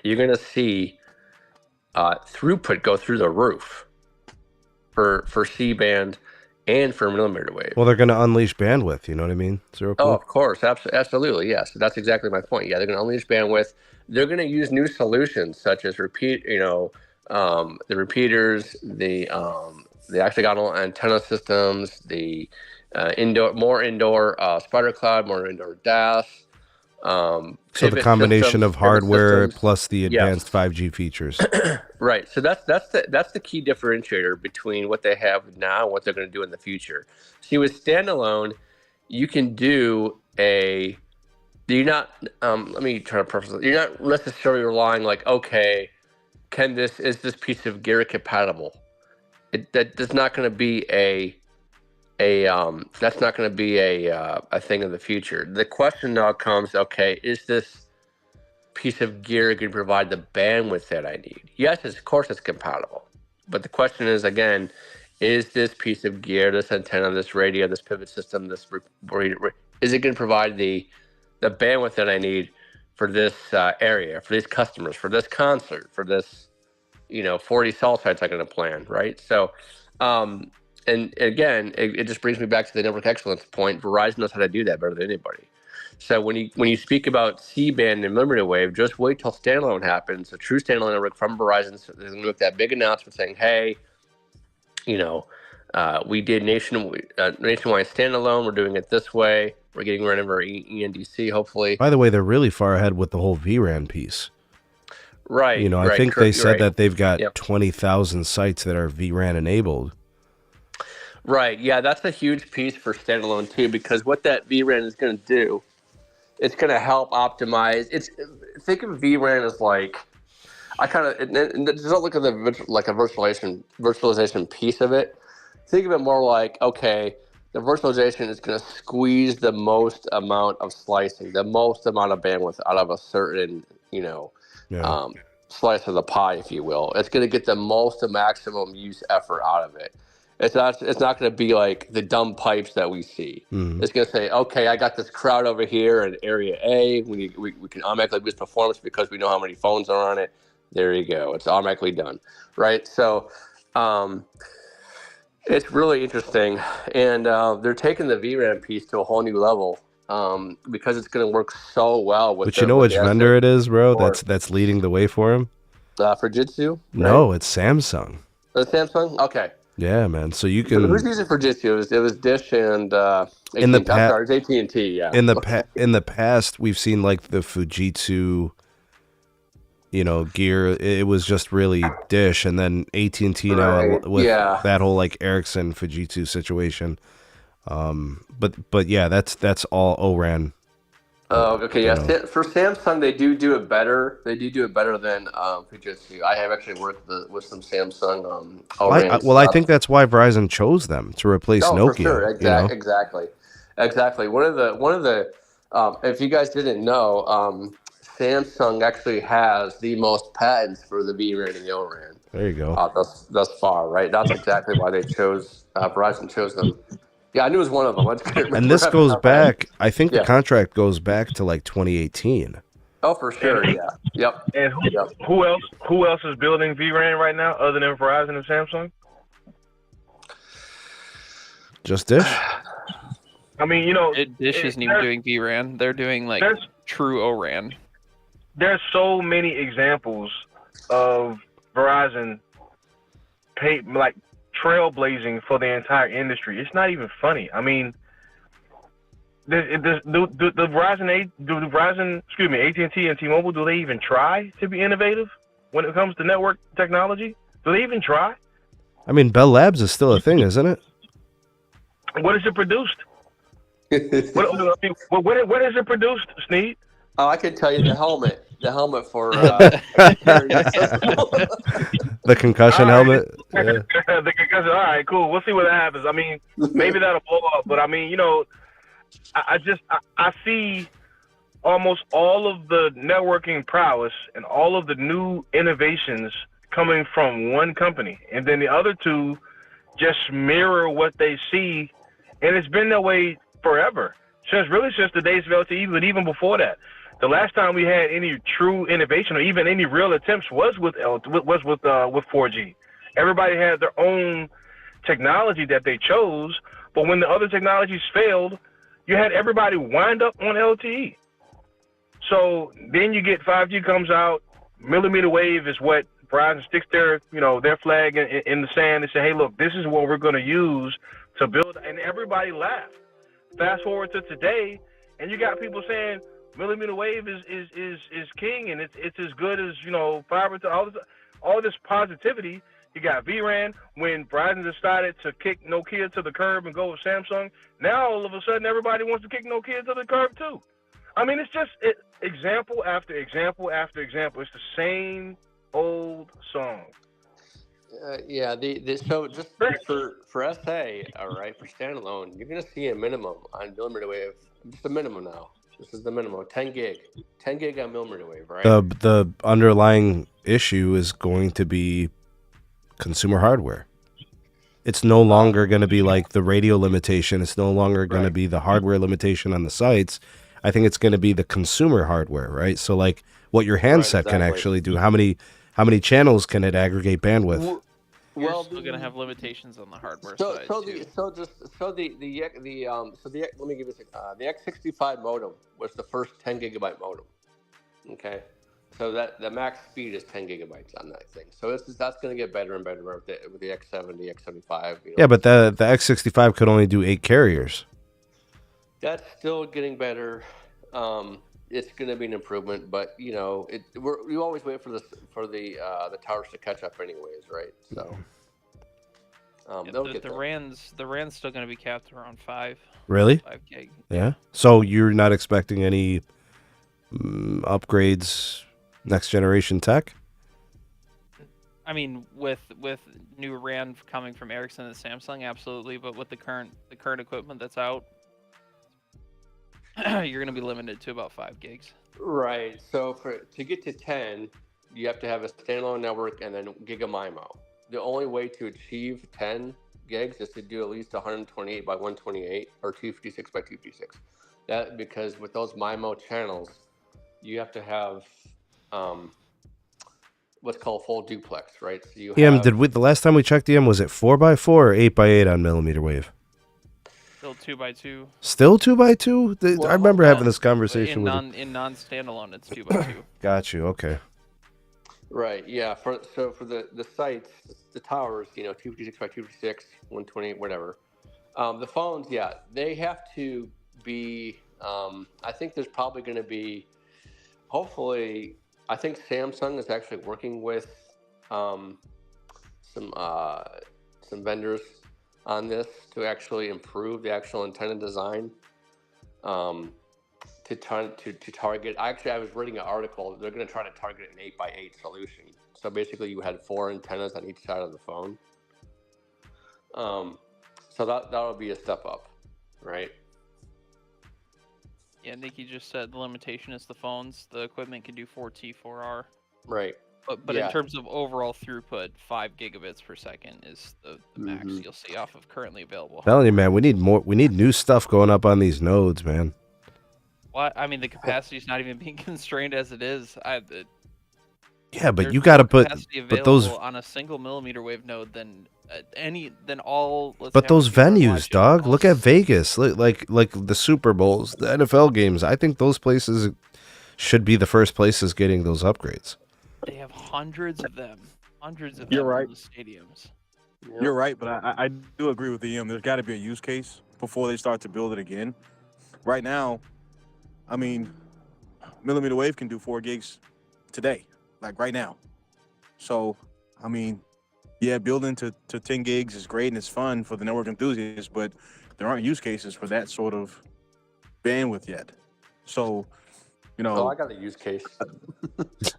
you're going to see throughput go through the roof for C-band and for millimeter wave. Well, they're going to unleash bandwidth. You know what I mean? Zero Oh, cool. of course, absolutely, yes. That's exactly my point. Yeah, they're going to unleash bandwidth. They're going to use new solutions such as the repeaters, the octagonal antenna systems, the more indoor spider cloud, more indoor DAS. So the combination of hardware plus the advanced 5G features. Right. So that's the key differentiator between what they have now and what they're going to do in the future. See, with standalone, you can do you're not let me try to preface it. You're not necessarily relying like, okay, is this piece of gear compatible? That's not going to be a thing in the future. The question now comes, okay, is this piece of gear going to provide the bandwidth that I need? Yes, of course it's compatible. But the question is, again, is this piece of gear, this antenna, this radio, this pivot system, is it going to provide the bandwidth that I need for this area, for these customers, for this concert, for this 40 cell sites I'm going to plan, right? So, and again, it just brings me back to the network excellence point. Verizon knows how to do that better than anybody. So when you speak about C-band and millimeter wave, just wait till standalone happens. A true standalone network from Verizon is going to make that big announcement saying, "Hey, we did nationwide standalone. We're doing it this way. We're getting rid of our ENDC, hopefully." By the way, they're really far ahead with the whole vRAN piece. Right. I think they said that they've got 20,000 sites that are vRAN enabled. Right. Yeah, that's a huge piece for standalone too, because what that vRAN is going to do, it's going to help optimize. Think of vRAN as like, just don't look at the like a virtualization piece of it. Think of it more like, okay, the virtualization is going to squeeze the most amount of slicing, the most amount of bandwidth out of a certain, slice of the pie, if you will. It's going to get the most maximum use effort out of it. It's not going to be like the dumb pipes that we see. It's going to say, okay, I got this crowd over here in area A. We can automatically boost performance because we know how many phones are on it. There you go. It's automatically done, right? So it's really interesting. And they're taking the vRAN piece to a whole new level because it's going to work so well with. But you know which vendor it is, bro? That's leading the way for him. Fujitsu? Right? No, it's Samsung. Samsung? Okay. Yeah, man. So you can. Who's using Fujitsu? It was Dish and AT&T. It's AT&T. Yeah. In the past, we've seen like the Fujitsu, gear. It was just really Dish, and then AT&T now with that whole like Ericsson Fujitsu situation. But yeah, that's all ORAN. Oh, okay. Yeah. For Samsung, they do it better. They do it better than Fujitsu. I have actually worked with some Samsung. I think that's why Verizon chose them to replace Nokia. For sure. Exactly. One of the if you guys didn't know, Samsung actually has the most patents for the vRAN and the ORAN. There you go. Thus far, right? That's exactly why they chose Verizon chose them. Yeah, I knew it was one of them. And this goes back, I think the contract goes back to like 2018. Oh, for sure, yeah. Yep. And who else is building vRAN right now other than Verizon and Samsung? Just Dish? I mean, Dish isn't even doing vRAN. They're doing like true ORAN. There's so many examples of Verizon trailblazing for the entire industry. It's not even funny. I mean, AT&T and T-Mobile, do they even try to be innovative when it comes to network technology? Do they even try? I mean, Bell Labs is still a thing, isn't it? What is it produced? What is it produced, Sneed? Oh, I can tell you the helmet for The concussion helmet. Yeah. The concussion. All right, cool. We'll see what happens. I mean, maybe that'll blow up, but I mean, you know, I see almost all of the networking prowess and all of the new innovations coming from one company, and then the other two just mirror what they see, and it's been that way forever since the days of LTE, but even before that. The last time we had any true innovation or even any real attempts was with 4G. Everybody had their own technology that they chose, but when the other technologies failed, you had everybody wind up on LTE. So then you get 5G comes out, millimeter wave is what Verizon sticks their flag in the sand and say, hey, look, this is what we're going to use to build, and everybody laughed. Fast forward to today, and you got people saying millimeter wave is king, and it's as good as fiber to all this positivity. You got VRAN when Verizon decided to kick Nokia to the curb and go with Samsung. Now all of a sudden everybody wants to kick Nokia to the curb too. I mean, it's just example after example after example. It's the same old song. Yeah, so just for SA, all right, for standalone, you're gonna see a minimum on millimeter wave, just a minimum now. This is the minimum, 10 gig on millimeter wave, right? The underlying issue is going to be consumer hardware. It's no longer going to be like the radio limitation. It's no longer going to be the hardware limitation on the sites. I think it's going to be the consumer hardware, right? So like what your handset can actually do. How many channels can it aggregate bandwidth? You're still going to have limitations on the hardware side too. Let me give you the X65 modem was the first 10 gigabyte modem. Okay, so that the max speed is 10 gigabytes on that thing. So that's going to get better and better with the X70, X75. Yeah, but the X65 could only do 8 carriers. That's still getting better. It's going to be an improvement, but we always wait for the towers to catch up, anyways, right? So the RAN's still going to be capped around 5. Really? 5 gig. Yeah. So you're not expecting any upgrades, next generation tech? I mean, with new RAN coming from Ericsson and Samsung, absolutely. But with the current equipment that's out, you're going to be limited to about 5 gigs. Right. So to get to 10, you have to have a standalone network and then GigaMIMO. The only way to achieve 10 gigs is to do at least 128 by 128 or 256 by 256. That because with those MIMO channels, you have to have what's called full duplex, right? So the last time we checked was it 4x4 or 8x8 on millimeter wave? Still 2x2. Still 2x2? I remember having this conversation in non-standalone, it's 2x2. Got you. Okay. Right. Yeah. For the sites, the towers, 256 by 256, 128, whatever. The phones, yeah, they have to be. I think there's probably going to be. Hopefully, I think Samsung is actually working with some vendors on this to actually improve the actual antenna design to target. Actually, I was reading an article. They're going to try to target an 8x8 solution. So basically, you had 4 antennas on each side of the phone. So that'll be a step up, right? Yeah, Nikki just said the limitation is the phones. The equipment can do 4T, 4R. Right. But in terms of overall throughput, 5 gigabits per second is the max you'll see off of currently available. Telling you, man, we need more. We need new stuff going up on these nodes, man. Well, I mean, the capacity is not even being constrained as it is. Yeah, but you got to put those on a single millimeter wave node than all. But those venues, dog. Look at Vegas, like the Super Bowls, the NFL games. I think those places should be the first places getting those upgrades. They have hundreds of them. You're right. In the stadiums. You're right, but I do agree with EM. There's got to be a use case before they start to build it again. Right now, I mean, millimeter wave can do 4 gigs today, like right now. So, I mean, yeah, building to 10 gigs is great and it's fun for the network enthusiasts, but there aren't use cases for that sort of bandwidth yet. So, you Oh, know, I got a use case.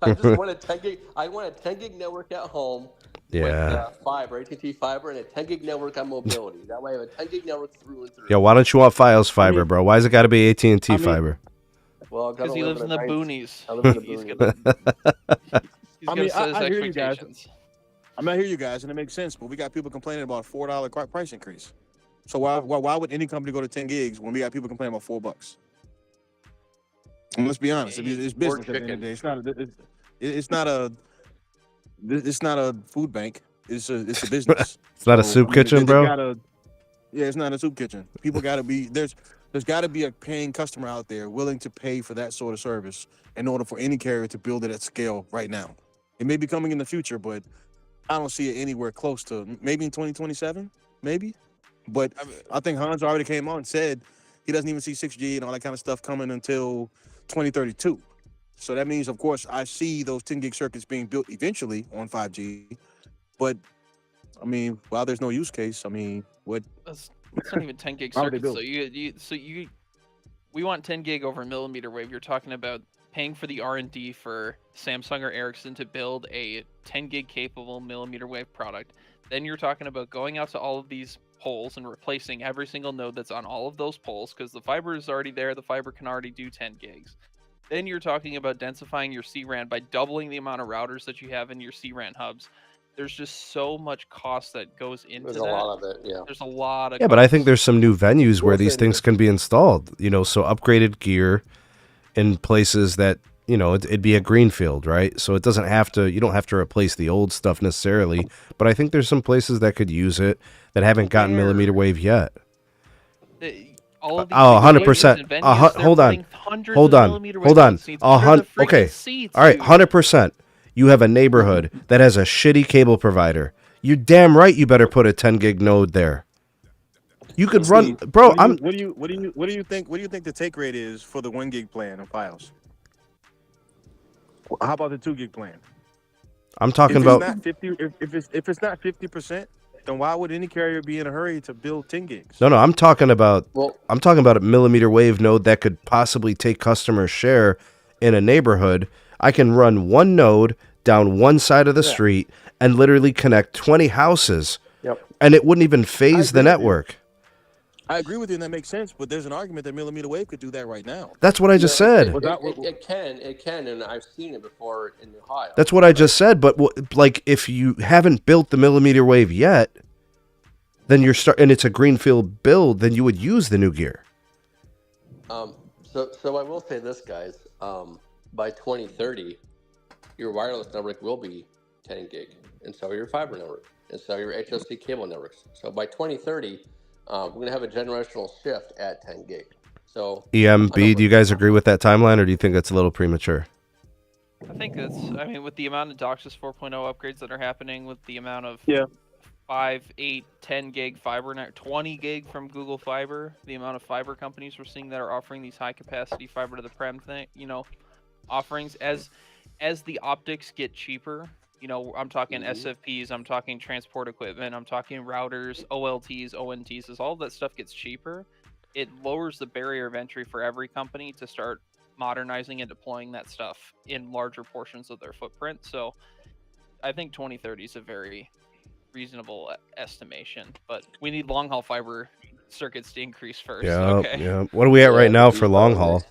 I just want a 10 gig. I want a 10 gig network at home with Yeah. fiber, AT&T fiber, and a 10 gig network on mobility. That way, I have a 10 gig network through and through. Yeah, why don't you want Fios fiber, mean- bro? Why's it got to be AT&T I mean- fiber? Well, Because he lives in the boonies. I live in the He's boonies. He's I gonna mean, set his I hear you guys. expectations. I hear you guys, and it makes sense, but we got people complaining about a $4 price increase. So why would any company go to 10 gigs when we got people complaining about $4? And let's be honest, it's business at the end of the day. It's not a food bank. It's a business. It's not a soup kitchen, bro. Yeah, it's not a soup kitchen. People got to be there's got to be a paying customer out there willing to pay for that sort of service in order for any carrier to build it at scale right now. It may be coming in the future, but I don't see it anywhere close to maybe in 2027, maybe. But I think Hans already came out and said he doesn't even see 6G and all that kind of stuff coming until 2032. So that means, of course, I see those 10 gig circuits being built eventually on 5G. But I mean, while there's no use case, I mean, what? It's not even 10 gig circuits. So we want 10 gig over millimeter wave. You're talking about paying for the R&D for Samsung or Ericsson to build a 10 gig capable millimeter wave product. Then you're talking about going out to all of these poles and replacing every single node that's on all of those poles because the fiber is already there. The fiber can already do 10 gigs. Then you're talking about densifying your CRAN by doubling the amount of routers that you have in your CRAN hubs. There's just so much cost that goes into There's that. a lot of it, yeah. There's a lot of Yeah, but I think there's some new venues where these things can be installed, so upgraded gear in places that, it'd be a greenfield, right? So it doesn't have to, you don't have to replace the old stuff necessarily, but I think there's some places that could use it that haven't gotten millimeter wave yet. All of these 100%. Hold on. Okay. All right, 100%. You have a neighborhood that has a shitty cable provider. You're damn right you better put a 10 gig node there. You could run, bro. What do you think the take rate is for the 1 gig plan of Fios? How about the 2 gig plan? I'm talking about if it's not 50%, then why would any carrier be in a hurry to build 10 gigs? No, I'm talking about a millimeter wave node that could possibly take customer share in a neighborhood. I can run one node down one side of the street and literally connect 20 houses. Yep. And it wouldn't even phase the network. I agree with you, and that makes sense. But there's an argument that millimeter wave could do that right now. That's what I just said. It can, and I've seen it before in Ohio. That's what I just said. But if you haven't built the millimeter wave yet, then and it's a greenfield build, then you would use the new gear. So I will say this, guys. By 2030, your wireless network will be 10 gig, and so your fiber network, and so your HFC cable networks. So by 2030, we're going to have a generational shift at 10 gig. So EMB, do you guys agree with that timeline, or do you think that's a little premature? I think with the amount of DOCSIS 4.0 upgrades that are happening, with the amount of 5, 8, 10 gig fiber net, 20 gig from Google Fiber, the amount of fiber companies we're seeing that are offering these high capacity fiber to the prem thing, offerings as the optics get cheaper. I'm talking SFPs, I'm talking transport equipment, I'm talking routers, OLTs, ONTs. As all of that stuff gets cheaper, it lowers the barrier of entry for every company to start modernizing and deploying that stuff in larger portions of their footprint. So I think 2030 is a very reasonable estimation, but we need long haul fiber circuits to increase first. Yeah. What are we at right now for long haul?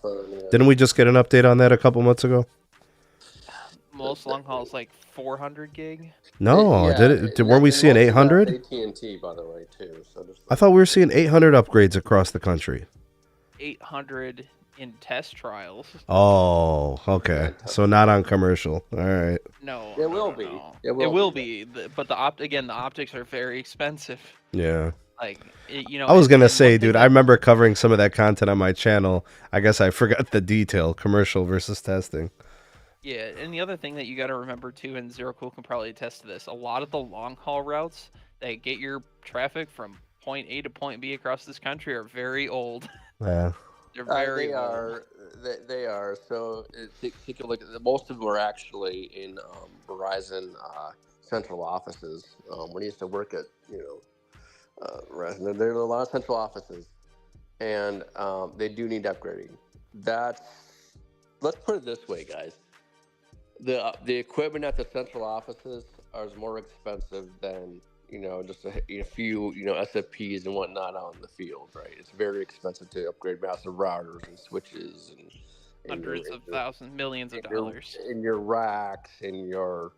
Didn't we just get an update on that a couple months ago? Most long haul is like 400 gig. No, weren't we seeing 800? AT&T, by the way, too. So I thought we were seeing 800 upgrades across the country. 800 in test trials. Oh, okay. So not on commercial. All right. No, it will be. No. It will be. But the optics are very expensive. Yeah. I was gonna say, dude, I remember covering some of that content on my channel. I guess I forgot the detail: commercial versus testing. Yeah, and the other thing that you got to remember too, and Zero Cool can probably attest to this, a lot of the long haul routes that get your traffic from point A to point B across this country are very old. Yeah. They're very they old. They are. So take a look at most of them are actually in Verizon central offices. When I used to work at, Verizon, there are a lot of central offices, and they do need upgrading. Let's put it this way, guys. The equipment at the central offices is more expensive than just a few SFPs and whatnot out in the field, right? It's very expensive to upgrade massive routers and switches and hundreds of thousands, millions of dollars in your racks and your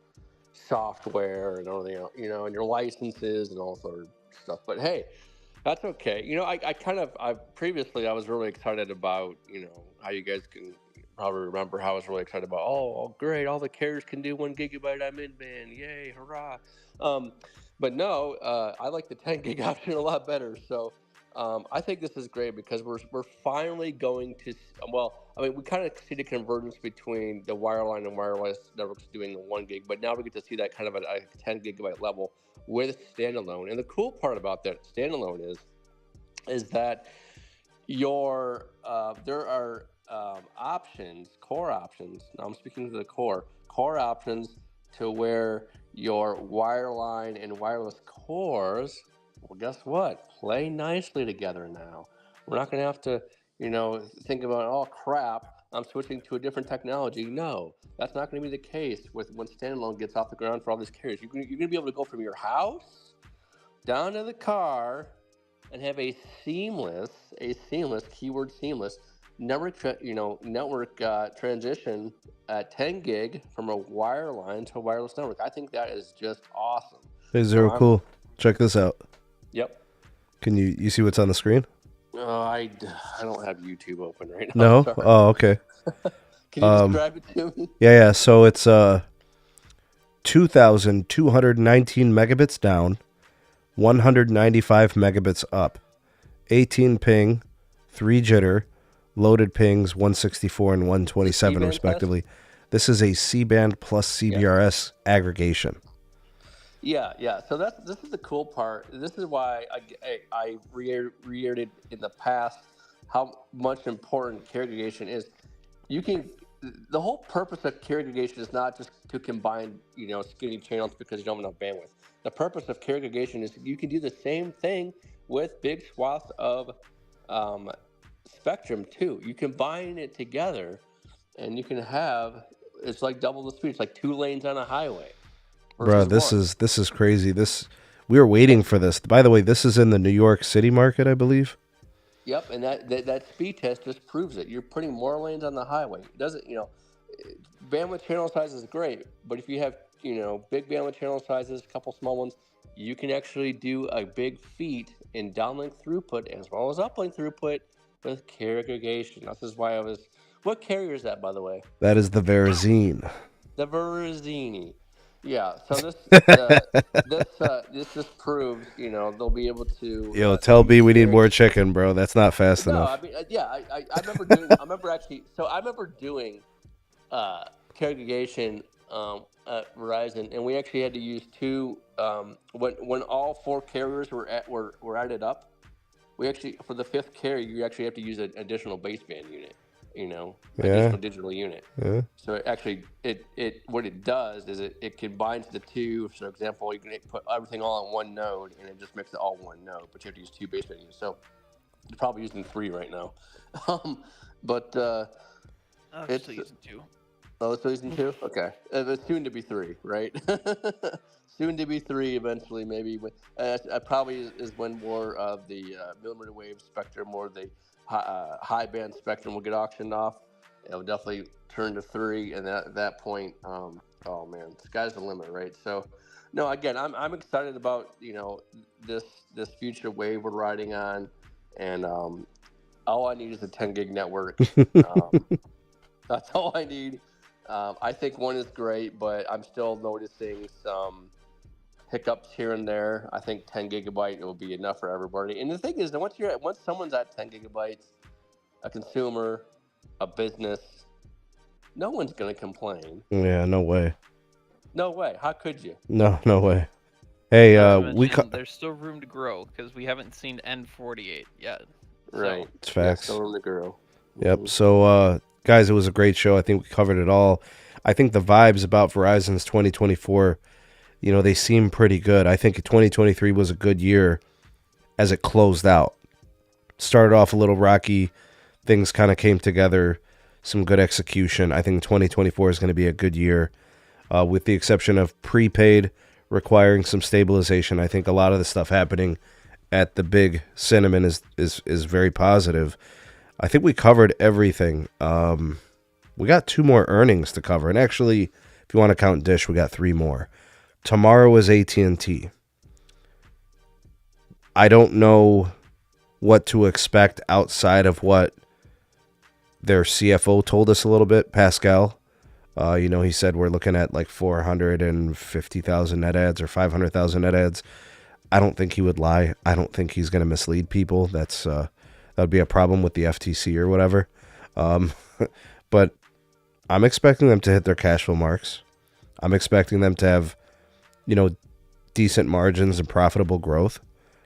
software and everything else, and your licenses and all sort of stuff. But hey, that's okay. I previously I was really excited about how you guys can probably remember how I was really excited about great, all the carriers can do 1 gigabyte on mid-band, yay, hurrah. But no, I like the 10 gig option a lot better. So I think this is great because we're finally going to, we kind of see the convergence between the wireline and wireless networks doing the 1 gig, but now we get to see that kind of at a 10 gigabyte level with standalone. And the cool part about that standalone is that there are core options. Now I'm speaking to the core options to where your wireline and wireless cores, well, guess what? Play nicely together now. We're not going to have to, think about, oh crap, I'm switching to a different technology. No, that's not going to be the case when standalone gets off the ground for all these carriers. You're going to be able to go from your house down to the car and have a seamless, keyword seamless, network transition at 10 gig from a wireline to a wireless network. I think that is just awesome. Hey, Zero, cool. Check this out. Yep. Can you see what's on the screen? I don't have YouTube open right No? now. Sorry. Oh, okay. Can you describe it to me? Yeah. So it's 2,219 megabits down, 195 megabits up, 18 ping, 3 jitter, loaded pings 164 and 127 respectively. This is a C-band plus CBRS aggregation. Yeah. So this is the cool part. This is why I reiterated in the past how much important carrier aggregation is. The whole purpose of carrier aggregation is not just to combine skinny channels because you don't have enough bandwidth. The purpose of carrier aggregation is you can do the same thing with big swaths of spectrum too. You combine it together, and you can it's like double the speed. It's like 2 lanes on a highway. Bro, this is crazy. We were waiting for this. By the way, this is in the New York City market, I believe. Yep, and that speed test just proves it. You're putting more lanes on the highway. It doesn't, bandwidth channel size is great, but if you have, big bandwidth channel sizes, a couple small ones, you can actually do a big feat in downlink throughput as well as uplink throughput with carrier aggregation. This is why what carrier is that, by the way? That is the Verizon. The Verizon. Yeah, so this just proves, they'll be able to. Yo, tell B we need more chicken, bro. That's not fast enough. I mean, I remember doing. I remember doing carrier aggregation at Verizon, and we actually had to use 2. When all 4 carriers were added up, we actually, for the 5th carrier, you actually have to use an additional baseband unit. Additional digital unit. Yeah. So it actually, what it does is it combines the 2. For example, you can put everything all on one node, and it just makes it all one node. But you have to use 2 baseband units. So you're probably using 3 right now. But it's still using 2. Oh, it's still using 2. Okay, it's soon to be 3, right? Soon to be 3 eventually, maybe. Probably is when more of the mmWave spectrum, more of the high band spectrum will get auctioned off. It'll definitely turn to 3, and at that point, oh man, sky's the limit, right? So, no, again, I'm excited about this future wave we're riding on, and all I need is a 10 gig network. That's all I need. I think 1 is great, but I'm still noticing some hiccups here and there. I think 10 gigabyte will be enough for everybody. And the thing is that once someone's at 10 gigabytes, a consumer, a business, no one's going to complain. Yeah, no way. No way. How could you? No way. Hey, there's still room to grow because we haven't seen N48 yet. Right. It's facts. Still room to grow. Yep. Mm-hmm. So, guys, it was a great show. I think we covered it all. I think the vibes about Verizon's 2024 they seem pretty good. I think 2023 was a good year as it closed out. Started off a little rocky. Things kind of came together. Some good execution. I think 2024 is going to be a good year, with the exception of prepaid requiring some stabilization. I think a lot of the stuff happening at the big cinnamon is very positive. I think we covered everything. We got 2 more earnings to cover. And actually, if you want to count Dish, we got 3 more. Tomorrow is AT&T. I don't know what to expect outside of what their CFO told us a little bit, Pascal. He said we're looking at like 450,000 net ads or 500,000 net ads. I don't think he would lie. I don't think he's going to mislead people. That would be a problem with the FTC or whatever. But I'm expecting them to hit their cash flow marks. I'm expecting them to have, decent margins and profitable growth.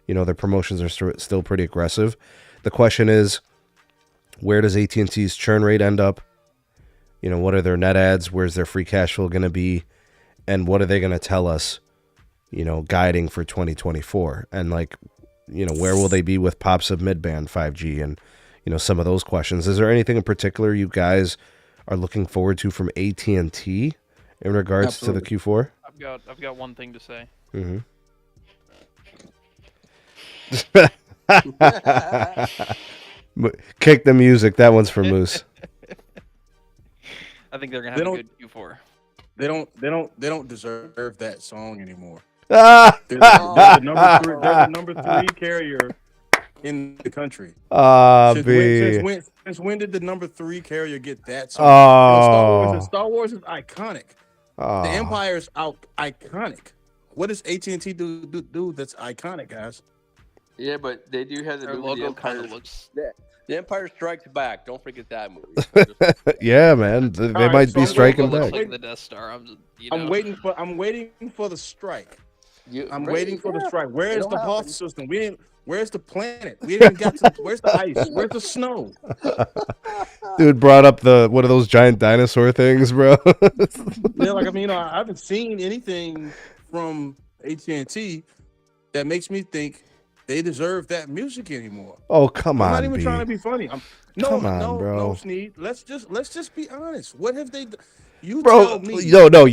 Their promotions are still pretty aggressive. The question is, where does AT&T's churn rate end up? What are their net ads? Where's their free cash flow going to be? And what are they going to tell us, guiding for 2024? And where will they be with pops of mid-band 5G and, some of those questions. Is there anything in particular you guys are looking forward to from AT&T in regards to the Q4? I've got one thing to say. Mm-hmm. Kick the music. That one's for Moose. I think they're gonna have a good Q4. They don't deserve that song anymore. They're the number 3 carrier in the country. Since when did the number 3 carrier get that song? Star Wars is iconic. The Empire's iconic. What does AT&T do that's iconic, guys? Yeah, but they do have the movie. Logo kind of looks. The Empire Strikes Back. Don't forget that movie. Yeah, man, they might be striking back. Like the Death Star. I'm waiting for the strike. I'm waiting for the strike. Where is the Hoth system? Where's the planet? We didn't get to. Where's the ice? Where's the snow? Dude brought up one of those giant dinosaur things, bro. Yeah, I haven't seen anything from AT&T that makes me think they deserve that music anymore. Oh, come on, I'm not even trying to be funny. No, Sneed. Let's just be honest. What have they done? You tell me. No.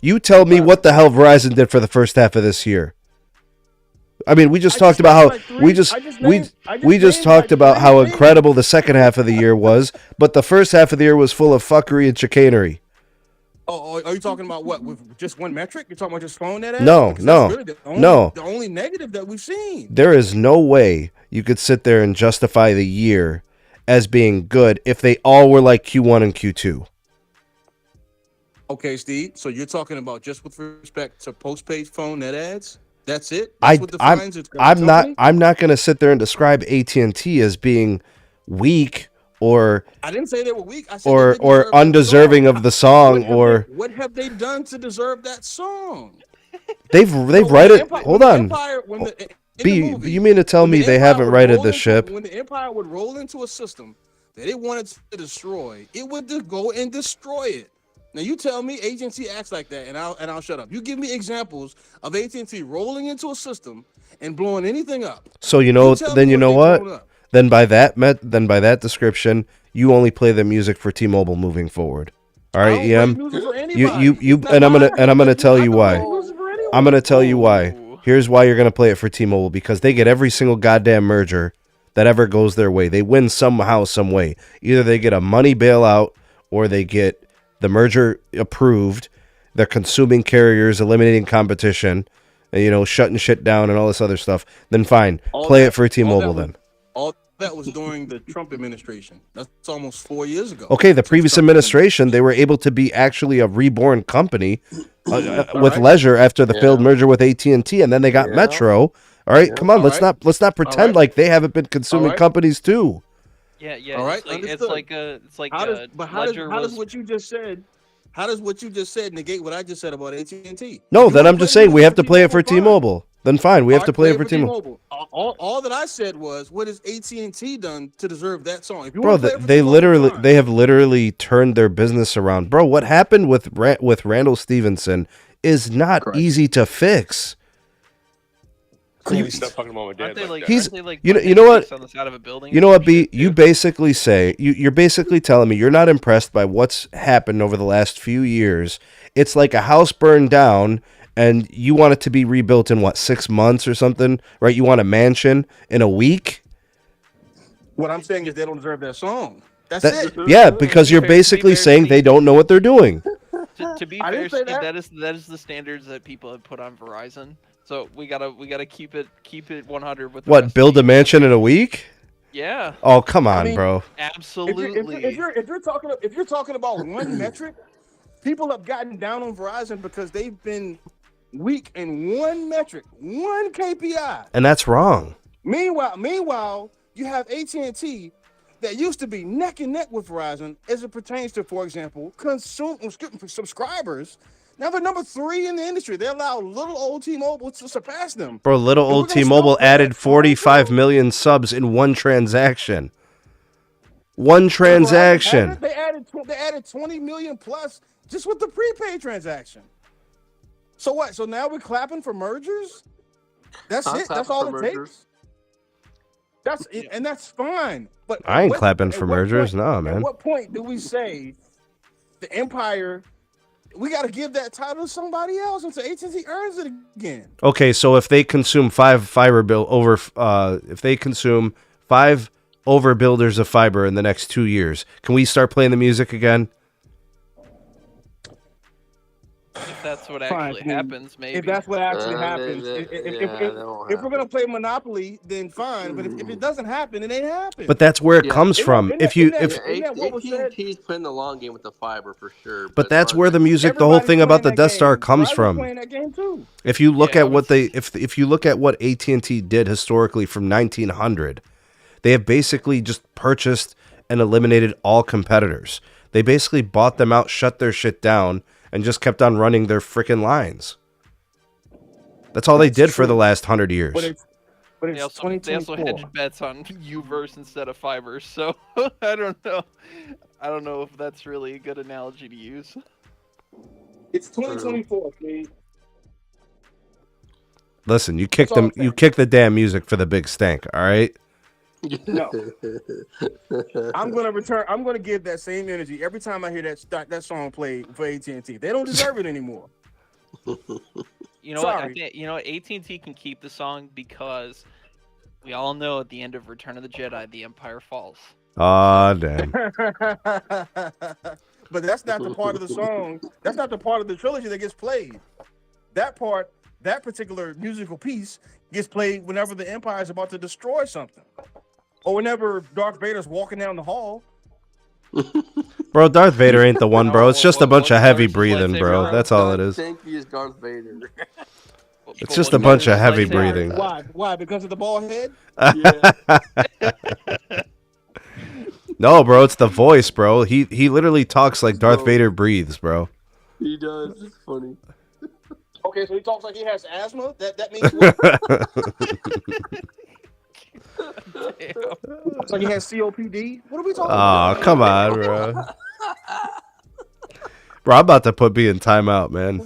You tell me what the hell Verizon did for the first half of this year. I mean, we just talked about how incredible the second half of the year was, but the first half of the year was full of fuckery and chicanery. Oh, are you talking about what? With just one metric? You're talking about just phone net ads? No. The only negative that we've seen. There is no way you could sit there and justify the year as being good if they all were like Q1 and Q2. Okay, Steve. So you're talking about just with respect to postpaid phone net ads? That's it? That's what defines its company? I'm not going to sit there and describe AT&T as being weak or I didn't say they were weak. I said or undeserving of the song what have they done to deserve that song? They've righted. Hold on. You mean to tell me they haven't righted the ship? When the Empire would roll into a system that it wanted to destroy, it would just go and destroy it. Now you tell me AT&T acts like that, and I'll shut up. You give me examples of AT&T rolling into a system and blowing anything up. So you know what? Then by that description, you only play the music for T-Mobile moving forward. All right, EM. And I'm gonna tell you why. I'm gonna tell you why. Here's why you're gonna play it for T-Mobile, because they get every single goddamn merger that ever goes their way. They win somehow, some way. Either they get a money bailout or they get the merger approved. They're consuming carriers, eliminating competition, and, shutting shit down and all this other stuff. Then fine, play it for T-Mobile then. All that was during the Trump administration. That's almost 4 years ago. Okay, the previous administration, they were able to be actually a reborn company with leisure after the failed merger with AT&T, and then they got Metro. All right, come on, let's not pretend like they haven't been consuming companies too. Yeah. All right, it's like how does what you just said? How does what you just said negate what I just said about AT&T? No, then I'm just saying we have to play it for T-Mobile. Then fine, we have to play it for T-Mobile. All that I said was, what has AT&T done to deserve that song? Bro, they have literally turned their business around. Bro, what happened with Randall Stevenson is not Correct. easy to fix. Stop talking about my dad. Aren't they like, He's- aren't they like you know- putting you know what? stakes on the side of a building? You or know some what, B? shit, You too? basically say you're basically telling me you're not impressed by what's happened over the last few years. It's like a house burned down, and you want it to be rebuilt in 6 months or something, right? You want a mansion in a week. What I'm saying is they don't deserve that song. That's That, it. yeah, because you're fair- to be basically fair, saying Steve- they don't know what they're doing. To be I fair, didn't say Steve, that. that is the standards that people have put on Verizon. So we gotta keep it 100 with the rest What? of Build the a mansion in a week? Yeah, Oh, come on, mean, bro. absolutely. If you're talking about one metric, people have gotten down on Verizon because they've been weak in one metric, one KPI. And that's wrong. Meanwhile, you have AT&T that used to be neck and neck with Verizon as it pertains to, for example, subscribers. Now they're number 3 in the industry. They allow little old T-Mobile to surpass them. Bro, little And we're old gonna T-Mobile stop that. added 45 million subs in one transaction. One transaction. They added 20 million plus just with the prepaid transaction. So what? So now we're clapping for mergers? That's I'm it. That's clapping all for it mergers. takes. That's it, and that's fine. But I ain't at clapping for at mergers. point- No, At man. what point do we say the Empire? We got to give that title to somebody else until AT&T earns it again. Okay, so if they consume 5 fiber bill over, if they consume 5 overbuilders of fiber in the next 2 years, can we start playing the music again? If that's what Fine, actually dude. happens, maybe. If that's what actually happens, that won't if we're gonna happen. play Monopoly, then fine. But if it doesn't happen, it ain't happen. But that's where it Yeah. comes from. Isn't If that- you, isn't if, that- Isn't that what was said? AT&T's playing the long game with the fiber for sure. but as that's far where as the music, the whole Everybody's thing about playing the that Death Star game. comes Verizon's from. playing that game too. If you look Yeah, at what they, if you look at what AT&T did historically from 1900, they have basically just purchased and eliminated all competitors. They basically bought them out, shut their shit down, and just kept on running their freaking lines. That's all they did for the last 100 years. But it's They also 2024. hedged bets on Uverse instead of fiber. So I don't know. I don't know if that's really a good analogy to use. It's 2024, Steve. Listen, you kick That's all them, I'm you saying. kick the damn music for the big stank. All right. No. I'm gonna give that same energy every time I hear that song play for AT&T. They don't deserve it anymore. You know what? I Sorry. think AT&T can keep the song because we all know at the end of Return of the Jedi, the Empire falls. Ah, damn. But that's not the part of the song. That's not the part of the trilogy that gets played. That particular musical piece gets played whenever the Empire is about to destroy something, or whenever Darth Vader's walking down the hall. Bro, Darth Vader ain't the one, bro. It's just a bunch of what heavy color is his breathing, lightsaber, bro. bro? That's all it is. Stinky is Darth Vader. It's just a bunch of heavy breathing. Why? Because of the bald head? Yeah. No, bro, it's the voice, bro. He literally talks like Darth Vader breathes, bro. He does. It's funny. Okay, so he talks like he has asthma. That means what? It's like he has COPD. What are we talking Oh, about? come on, bro. Bro, I'm about to put B in timeout, man.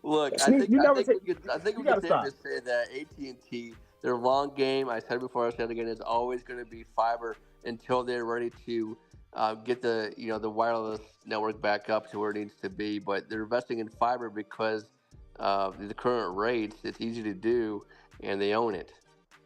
Look, I Sneed, think you I never think take- we could I think you we could gotta safely say that AT&T, their long game, I said before, I said again, is always going to be fiber until they're ready to get the the wireless network back up to where it needs to be. But they're investing in fiber because the current rates. It's easy to do, and they own it.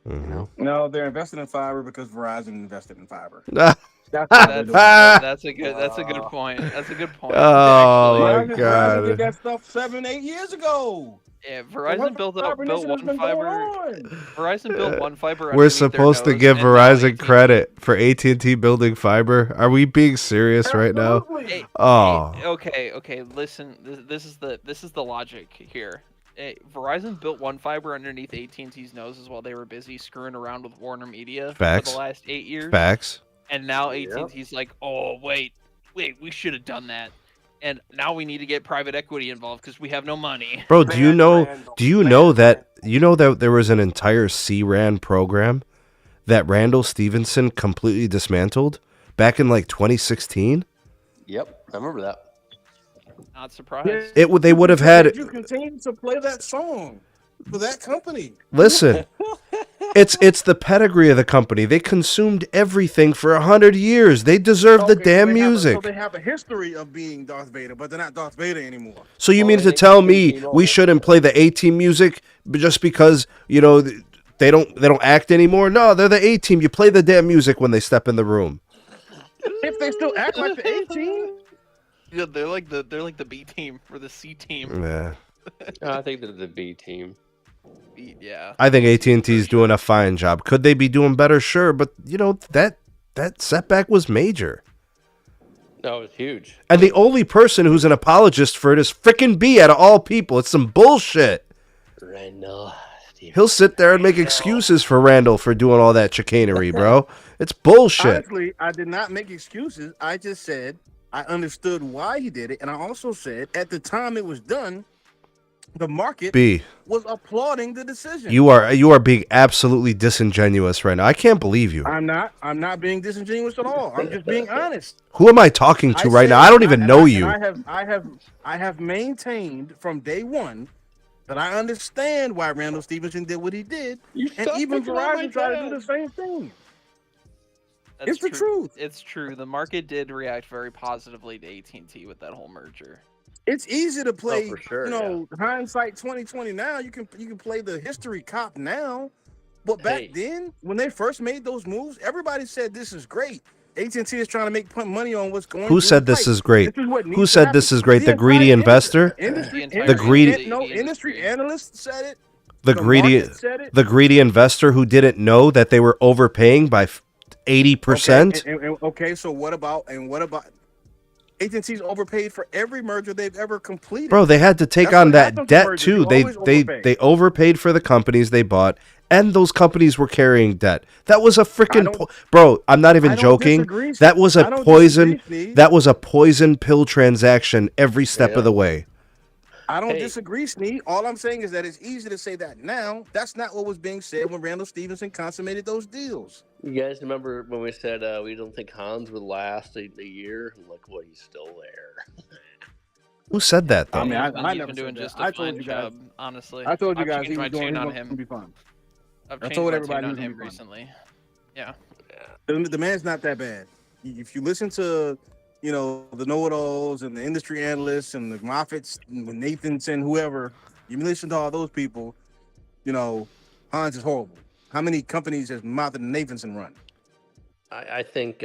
Mhm. You know. No, they're invested in fiber because Verizon invested in fiber. Ah, That's why they're doing it. That's a good point. That's a good point. Oh, Actually, my Verizon God. did that stuff 7-8 years ago. yeah, The Verizon built fiber one initiative's been fiber. going on. Verizon built one fiber. We're underneath their supposed to nose, give and now Verizon AT&T credit for AT&T building fiber. Are we being serious right now? Absolutely. Hey, Oh, okay. Listen, this is the logic here. Verizon built one fiber underneath AT&T's noses while they were busy screwing around with Warner Media Facts. for the last 8 years. facts. And now Yep. AT&T's like, oh wait, we should have done that. And now we need to get private equity involved because we have no money. Bro, do you Ban know Randall. that there was an entire CRAN program that Randall Stevenson completely dismantled back in like 2016? Yep, I remember that. Not surprised. They would have had. You continue to play that song for that company. Listen, it's the pedigree of the company. They consumed everything for 100 years. They deserve the damn music. So they have a history of being Darth Vader, but they're not Darth Vader anymore. So you mean to tell me we shouldn't play the A-Team music just because, you know, they don't act anymore? No, they're the A-Team. You play the damn music when they step in the room. If they still act like the A-Team. Yeah, they're like the B team or the C team. Yeah. I think they're the B team. Yeah. I think AT&T is doing a fine job. Could they be doing better? Sure, but you know that setback was major. No, it was huge. And the only person who's an apologist for it is frickin' B out of all people. It's some bullshit. Randall. He'll sit there and make excuses for Randall for doing all that chicanery, bro. It's bullshit. Honestly, I did not make excuses. I just said I understood why he did it, and I also said at the time it was done, the market was applauding the decision. You are being absolutely disingenuous right now. I can't believe you. I'm not being disingenuous at all. I'm just being honest. Who am I talking to right now? I don't even know you. I have maintained from day one that I understand why Randall Stevenson did what he did, and even Verizon tried to do the same thing. That's it's the truth. It's true. The market did react very positively to AT&T with that whole merger. It's easy to play, for sure, hindsight 2020 now. You can play the history cop now. But back then, when they first made those moves, everybody said this is great. AT&T is trying to make money on what's going on. Who said this is great? Who said this is great? The greedy investor? The greedy industry analyst said it. The greedy investor who didn't know that they were overpaying by 80%? Okay, so what about AT&T's overpaid for every merger they've ever completed. Bro, they had to take on that debt too. They overpaid for the companies they bought, and those companies were carrying debt. That was a freaking bro. I'm not even joking. That was a poison. That was a poison pill transaction every step of the way. I don't disagree, Sneed. All I'm saying is that it's easy to say that now. That's not what was being said when Randall Stevenson consummated those deals. You guys remember when we said we don't think Hans would last a year? Look what he's still there. Who said that, though? I mean, I never been doing just a fine job, honestly. I told you guys he was doing on him. Be fine. I've changed my tune on him recently. Yeah. The man's not that bad. If you listen to, the know-it-alls and the industry analysts and the Moffats and the Nathanson, whoever, you listen to all those people, Hans is horrible. How many companies has Moffat and Nathanson run? I think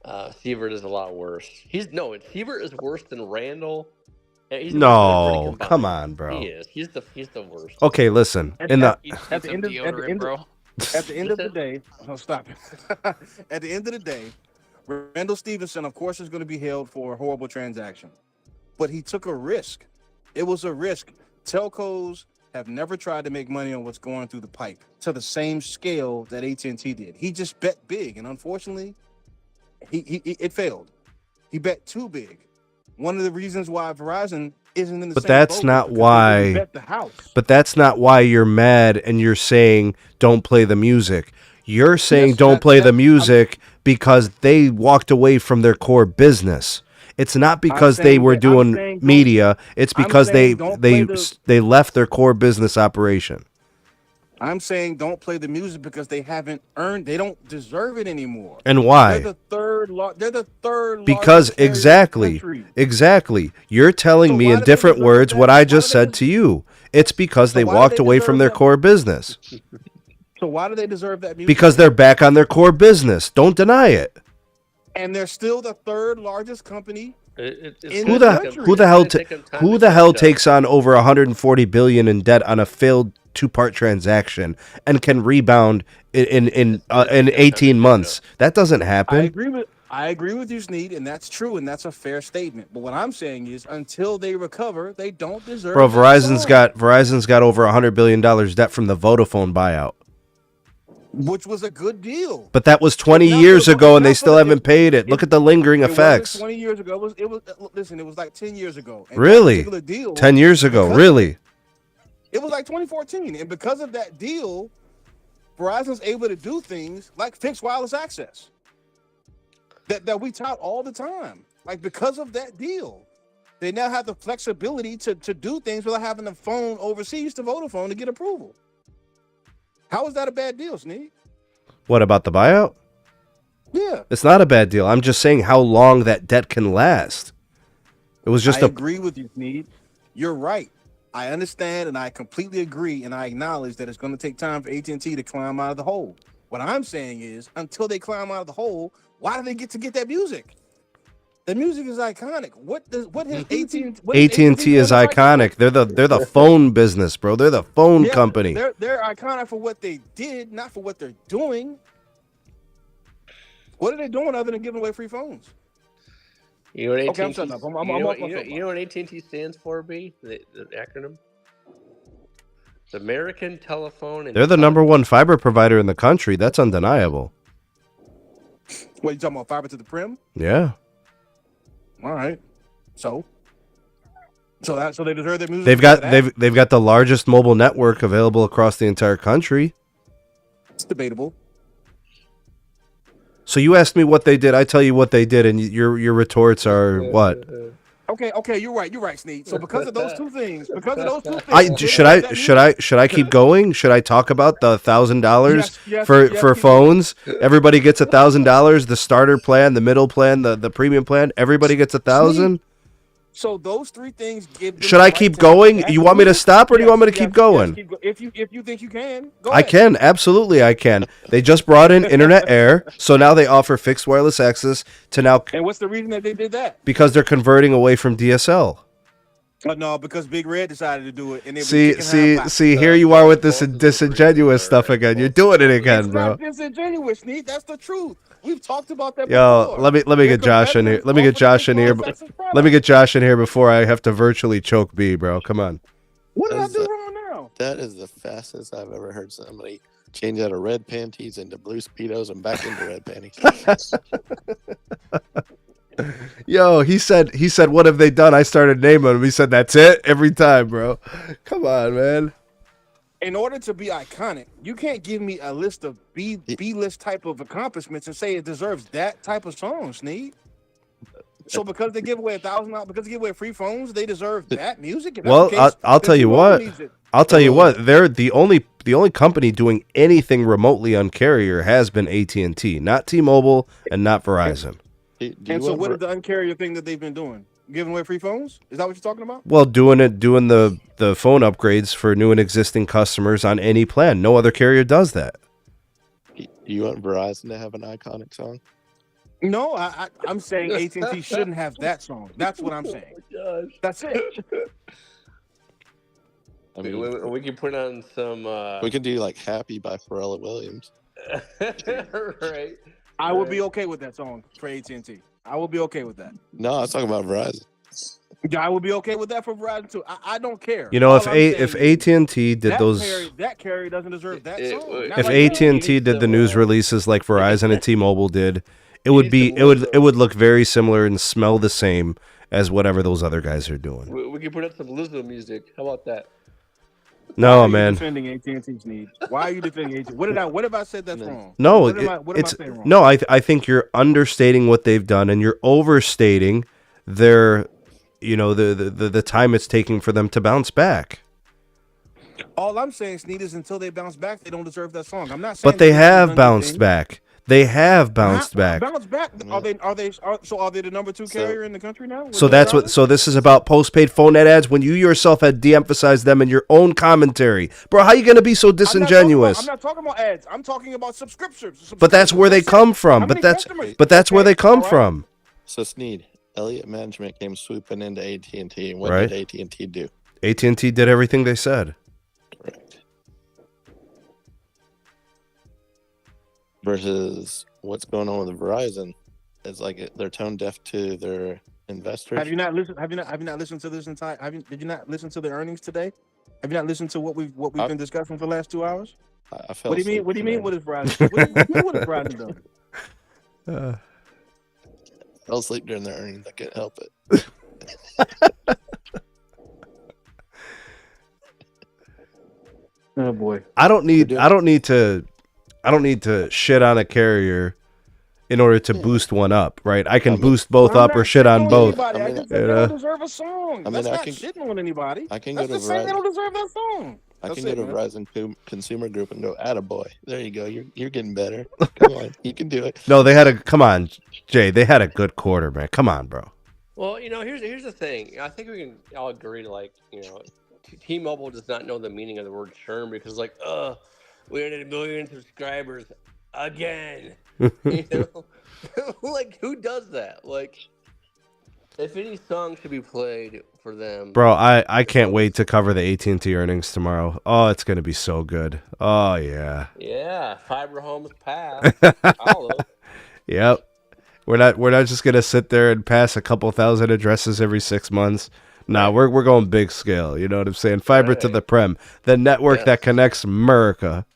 Sievert is a lot worse. Sievert is worse than Randall. No, come on, bro. He is. He's the worst. Okay, listen. At the end of the day, stop it. At the end of the day, Randall Stevenson, of course, is going to be held for a horrible transaction, but he took a risk. It was a risk. Telcos have never tried to make money on what's going through the pipe to the same scale that AT&T did. He just bet big, and unfortunately, it failed. He bet too big. One of the reasons why Verizon isn't in the same boat. But that's not why you're mad and you're saying don't play the music. You're saying don't play the music because they walked away from their core business. It's not because they were doing media. It's because they left their core business operation. I'm saying don't play the music because they don't deserve it anymore. And why? They're the third because exactly. You're telling me in different words what I just said to you. It's because they walked away from their core business. So why do they deserve that music? Because they're back on their core business. Don't deny it. And they're still the third largest company. Who the hell takes on over $140 billion in debt on a failed two-part transaction and can rebound in 18 months? That doesn't happen. I agree with you, Sneed, and that's true, and that's a fair statement. But what I'm saying is, until they recover, they don't deserve. Bro, Verizon's got over $100 billion debt from the Vodafone buyout, which was a good deal. But that was 20 years ago, and they still haven't paid it. Look at the lingering effects. 20 years ago. It was like 10 years ago. And really? 10 years ago, really? It was like 2014, and because of that deal, Verizon's able to do things like fixed wireless access. that we tout all the time. Like, because of that deal, they now have the flexibility to do things without having the phone overseas to Vodafone to get approval. How is that a bad deal, Sneed? What about the buyout? Yeah. It's not a bad deal. I'm just saying how long that debt can last. It was just I agree with you, Sneed. You're right. I understand, and I completely agree, and I acknowledge that it's going to take time for AT&T to climb out of the hole. What I'm saying is, until they climb out of the hole, why do they get to get that music? The music is iconic. What has AT&T? AT&T is iconic. They're the phone business, bro. They're the phone company. They're iconic for what they did, not for what they're doing. What are they doing other than giving away free phones? You know what AT&T, Okay, I'm shutting up. You know what AT&T stands for, B? The acronym? It's American Telephone and They're the number one fiber provider in the country. That's undeniable. What, you talking about, fiber to the prim? Yeah. All right. So they deserve their music. They've got the largest mobile network available across the entire country. It's debatable. So you asked me what they did. I tell you what they did, and your retorts are what? Okay, you're right, Sneed. So because of those two things, should I keep going? Should I talk about the $1,000 for phones? Everybody gets $1,000. The starter plan, the middle plan, the premium plan. Everybody gets $1,000. So those three things give them. Should I keep going? You want me to stop, or do you want me to keep going? If you think you can, go I ahead. can, absolutely I can. They just brought in Internet Air, so now they offer fixed wireless access to now. And what's the reason that they did that? Because they're converting away from DSL. No, because Big Red decided to do it. And See, here you are with this disingenuous stuff again. You're doing it again, bro. It's not disingenuous, Sneed. That's the truth. We've talked about that before. Let me get Josh in here. Let me get Josh in here. Let me get Josh in here before I have to virtually choke B, bro. Come on. What did I do wrong now? That is the fastest I've ever heard somebody change out of red panties into blue Speedos and back into red panties. Yo, he said, what have they done? I started naming them. He said, that's it every time, bro. Come on, man. In order to be iconic, you can't give me a list of B-list type of accomplishments and say it deserves that type of song, Sneed. So because they give away $1,000, because they give away free phones, they deserve that music? Well, I'll tell you what. I'll tell you what. They're the only company doing anything remotely on carrier has been AT&T, not T-Mobile and not Verizon. And so what is the uncarrier thing that they've been doing? Giving away free phones? Is that what you're talking about? Well, doing the phone upgrades for new and existing customers on any plan. No other carrier does that. Do you want Verizon to have an iconic song? No, I'm saying AT&T shouldn't have that song. That's what I'm saying. Oh my gosh. That's it. I mean, we can put on some. We can do like "Happy" by Pharrell Williams. Right. I would be okay with that song for AT&T. I would be okay with that. No, I was talking about Verizon. Yeah, I would be okay with that for Verizon too. I don't care. You know, if AT&T did that carrier doesn't deserve that song. If AT&T did the news releases like Verizon and T-Mobile did, it would look very similar and smell the same as whatever those other guys are doing. We can put up some Lizzo music. How about that? No, man. Defending AT&T's need. Why are you defending AT&T? What have I said that's wrong? No, what am I saying wrong? No, I think you're understating what they've done and you're overstating their, the time it's taking for them to bounce back. All I'm saying, Sneed, is until they bounce back, they don't deserve that song. I'm not saying. But they have bounced back. They have bounced back. Bounced back? Are they the number 2 carrier in the country now? So this is about postpaid phone net ads when you yourself had de-emphasized them in your own commentary. Bro, how you going to be so disingenuous? I'm not talking about ads. I'm talking about subscriptions. But that's where they come from. But that's where they come from. So Sneed, Elliott Management came swooping into AT&T. And what did AT&T do? AT&T did everything they said. Correct. Versus what's going on with Verizon, it's like they're tone deaf to their investors. Have you not listened? Have you not listened to this entire? Did you not listen to the earnings today? Have you not listened to what we've been discussing for the last 2 hours? I fell What do you mean? What do you mean? What is Verizon? What is Verizon done? I fell asleep during their earnings. I can't help it. Oh boy! I don't need to shit on a carrier in order to Yeah. boost one up, right? I can I mean- boost both I'm up or not shit shitting on both. Anybody. I I mean, just said you they know? don't deserve a song. I That's mean, I not can- shitting on anybody. I can That's go to just saying they Verizon. don't deserve that song. I That's can go it, to man. Verizon Consumer Group and go, "Attaboy, there you go. You're getting better. Come on, you can do it." No, come on, Jay. They had a good quarter, man. Come on, bro. Well, here's the thing. I think we can all agree, T-Mobile does not know the meaning of the word churn because, we're at 1 million subscribers again. Like, who does that? Like, if any song should be played for them, Bro, I can't wait to cover the AT&T earnings tomorrow. Oh, it's gonna be so good. Oh yeah. Yeah, fiber homes pass. All of them. Yep. We're not just gonna sit there and pass a couple thousand addresses every 6 months. Nah, we're going big scale. You know what I'm saying? Fiber to the prem, the network that connects America.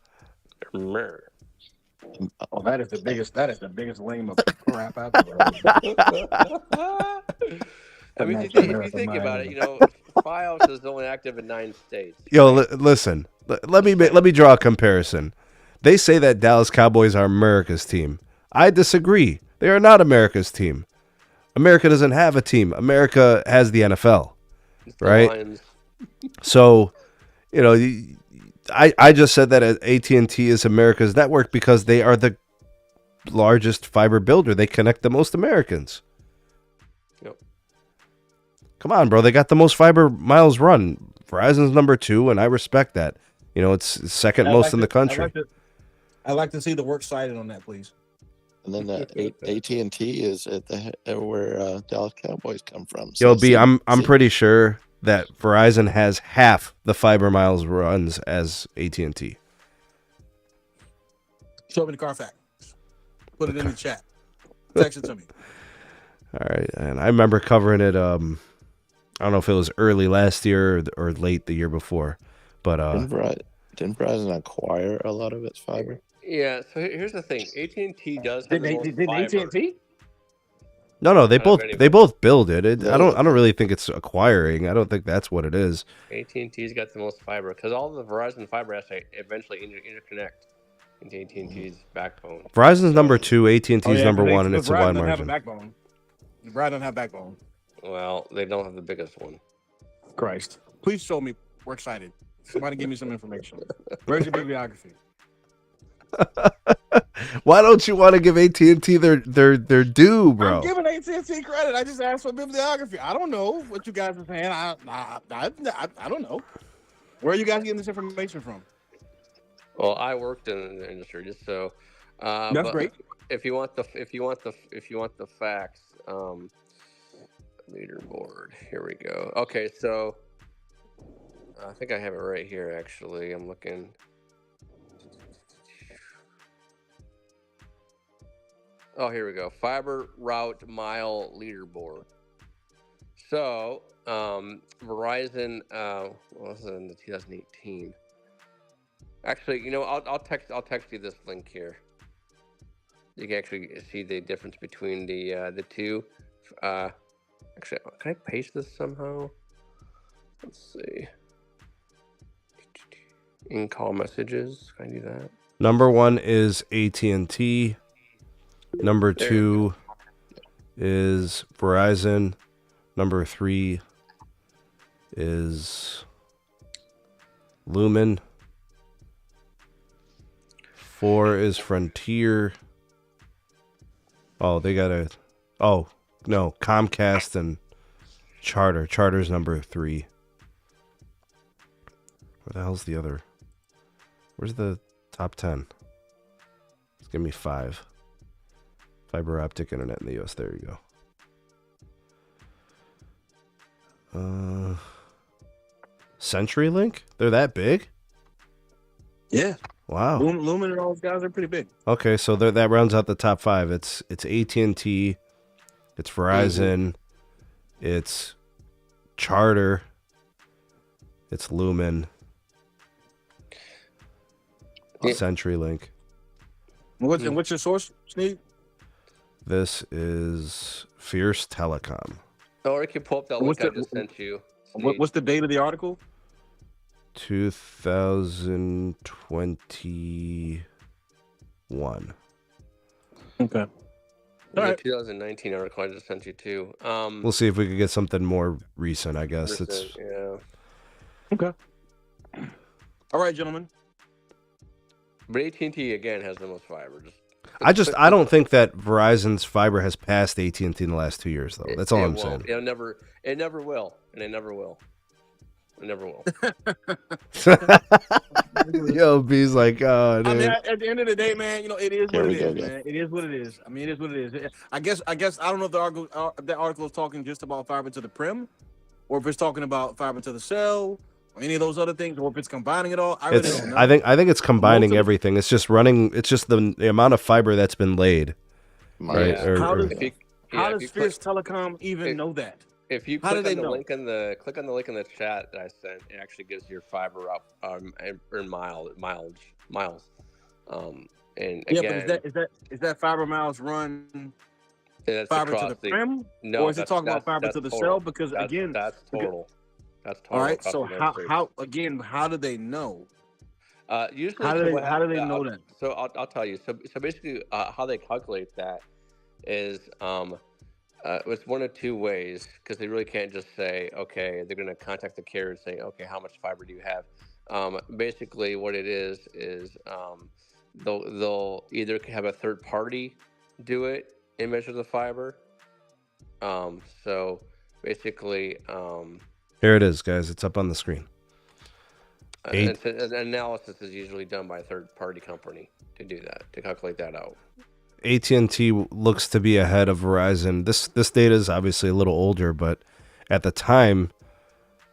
Oh, that is the biggest lame of crap I've ever heard. I mean, if you think about it, Fios is only active in 9 states. Yo, listen. Let me draw a comparison. They say that Dallas Cowboys are America's team. I disagree. They are not America's team. America doesn't have a team. America has the NFL, right? So, I just said that AT&T is America's network because they are the largest fiber builder. They connect the most Americans. Yep. Come on, bro. They got the most fiber miles run. Verizon's number 2, and I respect that. It's second most in the country. I'd like to see the works cited on that, please. And then AT&T is at where Dallas Cowboys come from. Yo, B, I'm pretty sure that Verizon has half the fiber miles runs as AT&T. Show me the Carfax. Put it in the chat. Text it to me. All right, and I remember covering it. I don't know if it was early last year or late the year before, but didn't Verizon acquire a lot of its fiber? Yeah. So here's the thing: AT&T does have the most fiber. AT&T? No, they both build it. I don't really think it's acquiring. I don't think that's what it is. AT&T's got the most fiber because all the Verizon fiber has to eventually interconnect into AT&T's backbone. Verizon's number 2, AT&T's number 1, and it's a wide margin. Verizon don't have backbone. Well, they don't have the biggest one. Christ. Please show me. We're excited. Somebody give me some information. Where's your bibliography? Why don't you want to give AT&T their due, bro? I'm giving AT&T credit. I just asked for bibliography. I don't know what you guys are saying. I don't know. Where are you guys getting this information from? Well, I worked in the industry, just so. That's great. If you want the facts, leaderboard. Here we go. Okay, so I think I have it right here. Actually, I'm looking. Oh, here we go. Fiber route mile leaderboard. So, Verizon. This is in the 2018. Actually, I'll text you this link here. You can actually see the difference between the two. Actually, can I paste this somehow? Let's see. In-call messages. Can I do that? Number 1 is AT&T. Number 2 is Verizon. Number 3 is Lumen. 4 is Frontier. Oh, they got Comcast and Charter. Charter's number 3. Where the hell's the other? Where's the top 10? Just give me 5. Fiber optic internet in the US. There you go. CenturyLink? They're that big? Yeah. Wow. Lumen and all those guys are pretty big. Okay, so that rounds out the top 5. It's AT&T, it's Verizon, it's Charter, it's Lumen, CenturyLink. What's your source, Sneed? This is Fierce Telecom. Or you can pull up that link I just sent you. What's the date of the article? 2021. Okay. The All right. 2019 article I just sent you too. We'll see if we could get something more recent. I guess yeah. Okay. All right, gentlemen. But AT&T again has the most fiber. I don't think that Verizon's fiber has passed AT&T in the last 2 years, though. That's all I'm saying. It never will, and it never will. It never will. Yo, B's like, oh, dude. I mean, at the end of the day, man, it is what it is, man. It is what it is. I mean, it is what it is. I guess I don't know if that article is talking just about fiber to the prim, or if it's talking about fiber to the cell, or any of those other things, or if it's combining it all. I really don't know. I think it's combining everything. It's just the amount of fiber that's been laid. Right? Yeah. How does Fierce Telecom even know that? If you click on the link in the chat that I sent, it actually gives your fiber up in miles. And again, but is that fiber miles run fiber to the prim? No, or is it talking about fiber to the cell? Because that's total. That's total. All right. So how do they know? Usually, how do they know that? So I'll tell you. So basically, how they calculate that is it's one of two ways, because they really can't just say, okay, they're going to contact the carrier and say, okay, how much fiber do you have? Basically, what it is they'll either have a third party do it and measure the fiber. So basically, here it is, guys. It's up on the screen. An analysis is usually done by a third party company to do that, to calculate that out. AT&T looks to be ahead of Verizon. This data is obviously a little older, but at the time,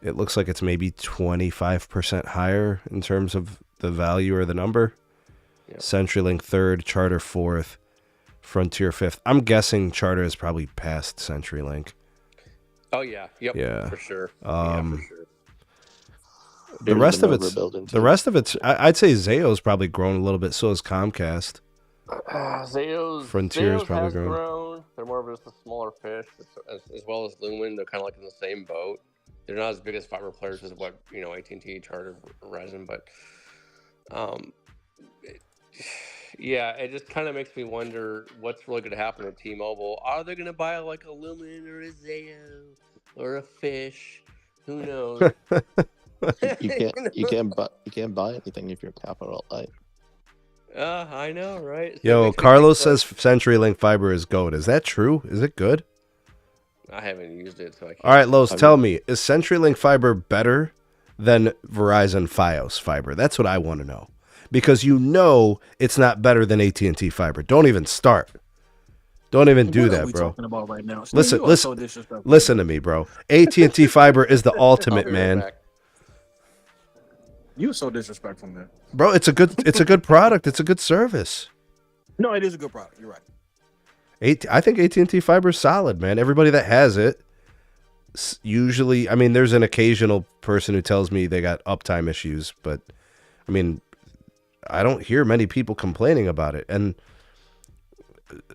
it looks like it's maybe 25% higher in terms of the value or the number. Yep. CenturyLink third, Charter fourth, Frontier fifth. I'm guessing Charter has probably passed CenturyLink. Oh yeah, yep, yeah, for sure. For sure. The rest of it's. I'd say Zayo's probably grown a little bit. So has Comcast. Frontier's probably grown. They're more of just a smaller fish, as well as Lumen. They're kind of like in the same boat. They're not as big as fiber players as what AT&T, Charter, Verizon, but it just kind of makes me wonder what's really going to happen with T-Mobile. Are they going to buy like a Lumen or a Zayo or a Fish? Who knows? You can't buy anything if you're capital light. I know, right? Yo, Carlos says CenturyLink fiber is gold. Is that true? Is it good? I haven't used it, so I can't. All right, Los, tell me, is CenturyLink fiber better than Verizon Fios fiber? That's what I want to know. Because it's not better than AT&T fiber. Don't even start. Don't even do that, bro. Talking about right now? Listen to me, bro. AT&T fiber is the ultimate, man. You're so disrespectful, man. Bro, it's a good product. It's a good service. No, it is a good product. You're right. I think AT&T fiber is solid, man. Everybody that has it, usually, I mean, there's an occasional person who tells me they got uptime issues, but I mean, I don't hear many people complaining about it. And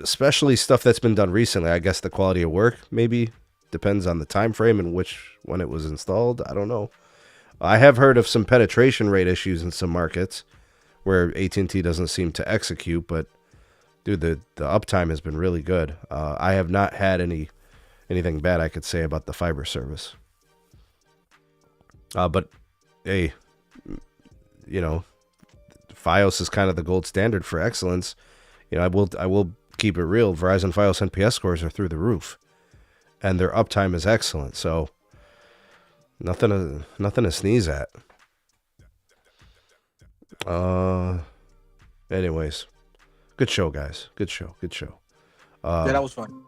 especially stuff that's been done recently. I guess the quality of work maybe depends on the time frame and when it was installed. I don't know. I have heard of some penetration rate issues in some markets where AT&T doesn't seem to execute, but dude, the uptime has been really good. I have not had anything bad I could say about the fiber service. But hey, Fios is kind of the gold standard for excellence. I will keep it real. Verizon Fios NPS scores are through the roof, and their uptime is excellent. So nothing to sneeze at. Anyways, good show, guys. Good show. Yeah, that was fun.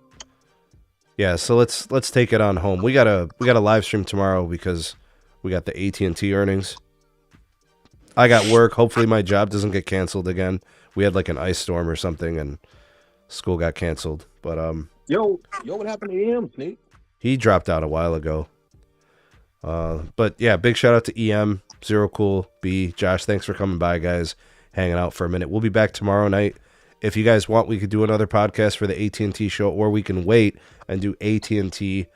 Yeah, so let's take it on home. We got a live stream tomorrow because we got the AT&T earnings. I got work. Hopefully my job doesn't get canceled again. We had like an ice storm or something and school got canceled. But Yo, what happened to EM, Sneed? He dropped out a while ago. But yeah, big shout out to EM, Zero Cool, B, Josh, thanks for coming by, guys, hanging out for a minute. We'll be back tomorrow night. If you guys want, we could do another podcast for the AT&T show, or we can wait and do AT&T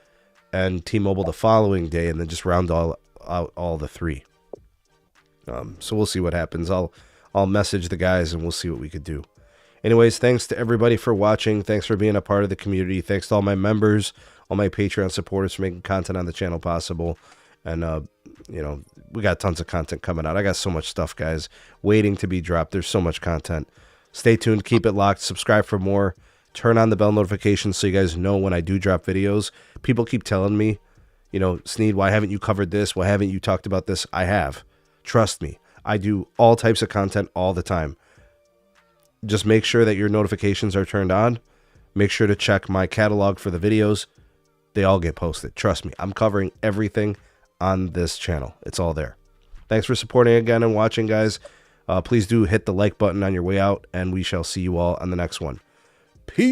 and T-Mobile the following day and then just round all the three. So we'll see what happens. I'll message the guys and we'll see what we could do. Anyways, thanks to everybody for watching. Thanks for being a part of the community. Thanks to all my members, all my Patreon supporters for making content on the channel possible. And, you know, we got tons of content coming out. I got so much stuff, guys, waiting to be dropped. There's so much content. Stay tuned. Keep it locked. Subscribe for more. Turn on the bell notifications so you guys know when I do drop videos. People keep telling me, you know, Sneed, why haven't you covered this? Why haven't you talked about this? I have. Trust me. I do all types of content all the time. Just make sure that your notifications are turned on. Make sure to check my catalog for the videos. They all get posted. Trust me. I'm covering everything on this channel. It's all there. Thanks for supporting again and watching, guys. Please do hit the like button on your way out, and we shall see you all on the next one. Peace.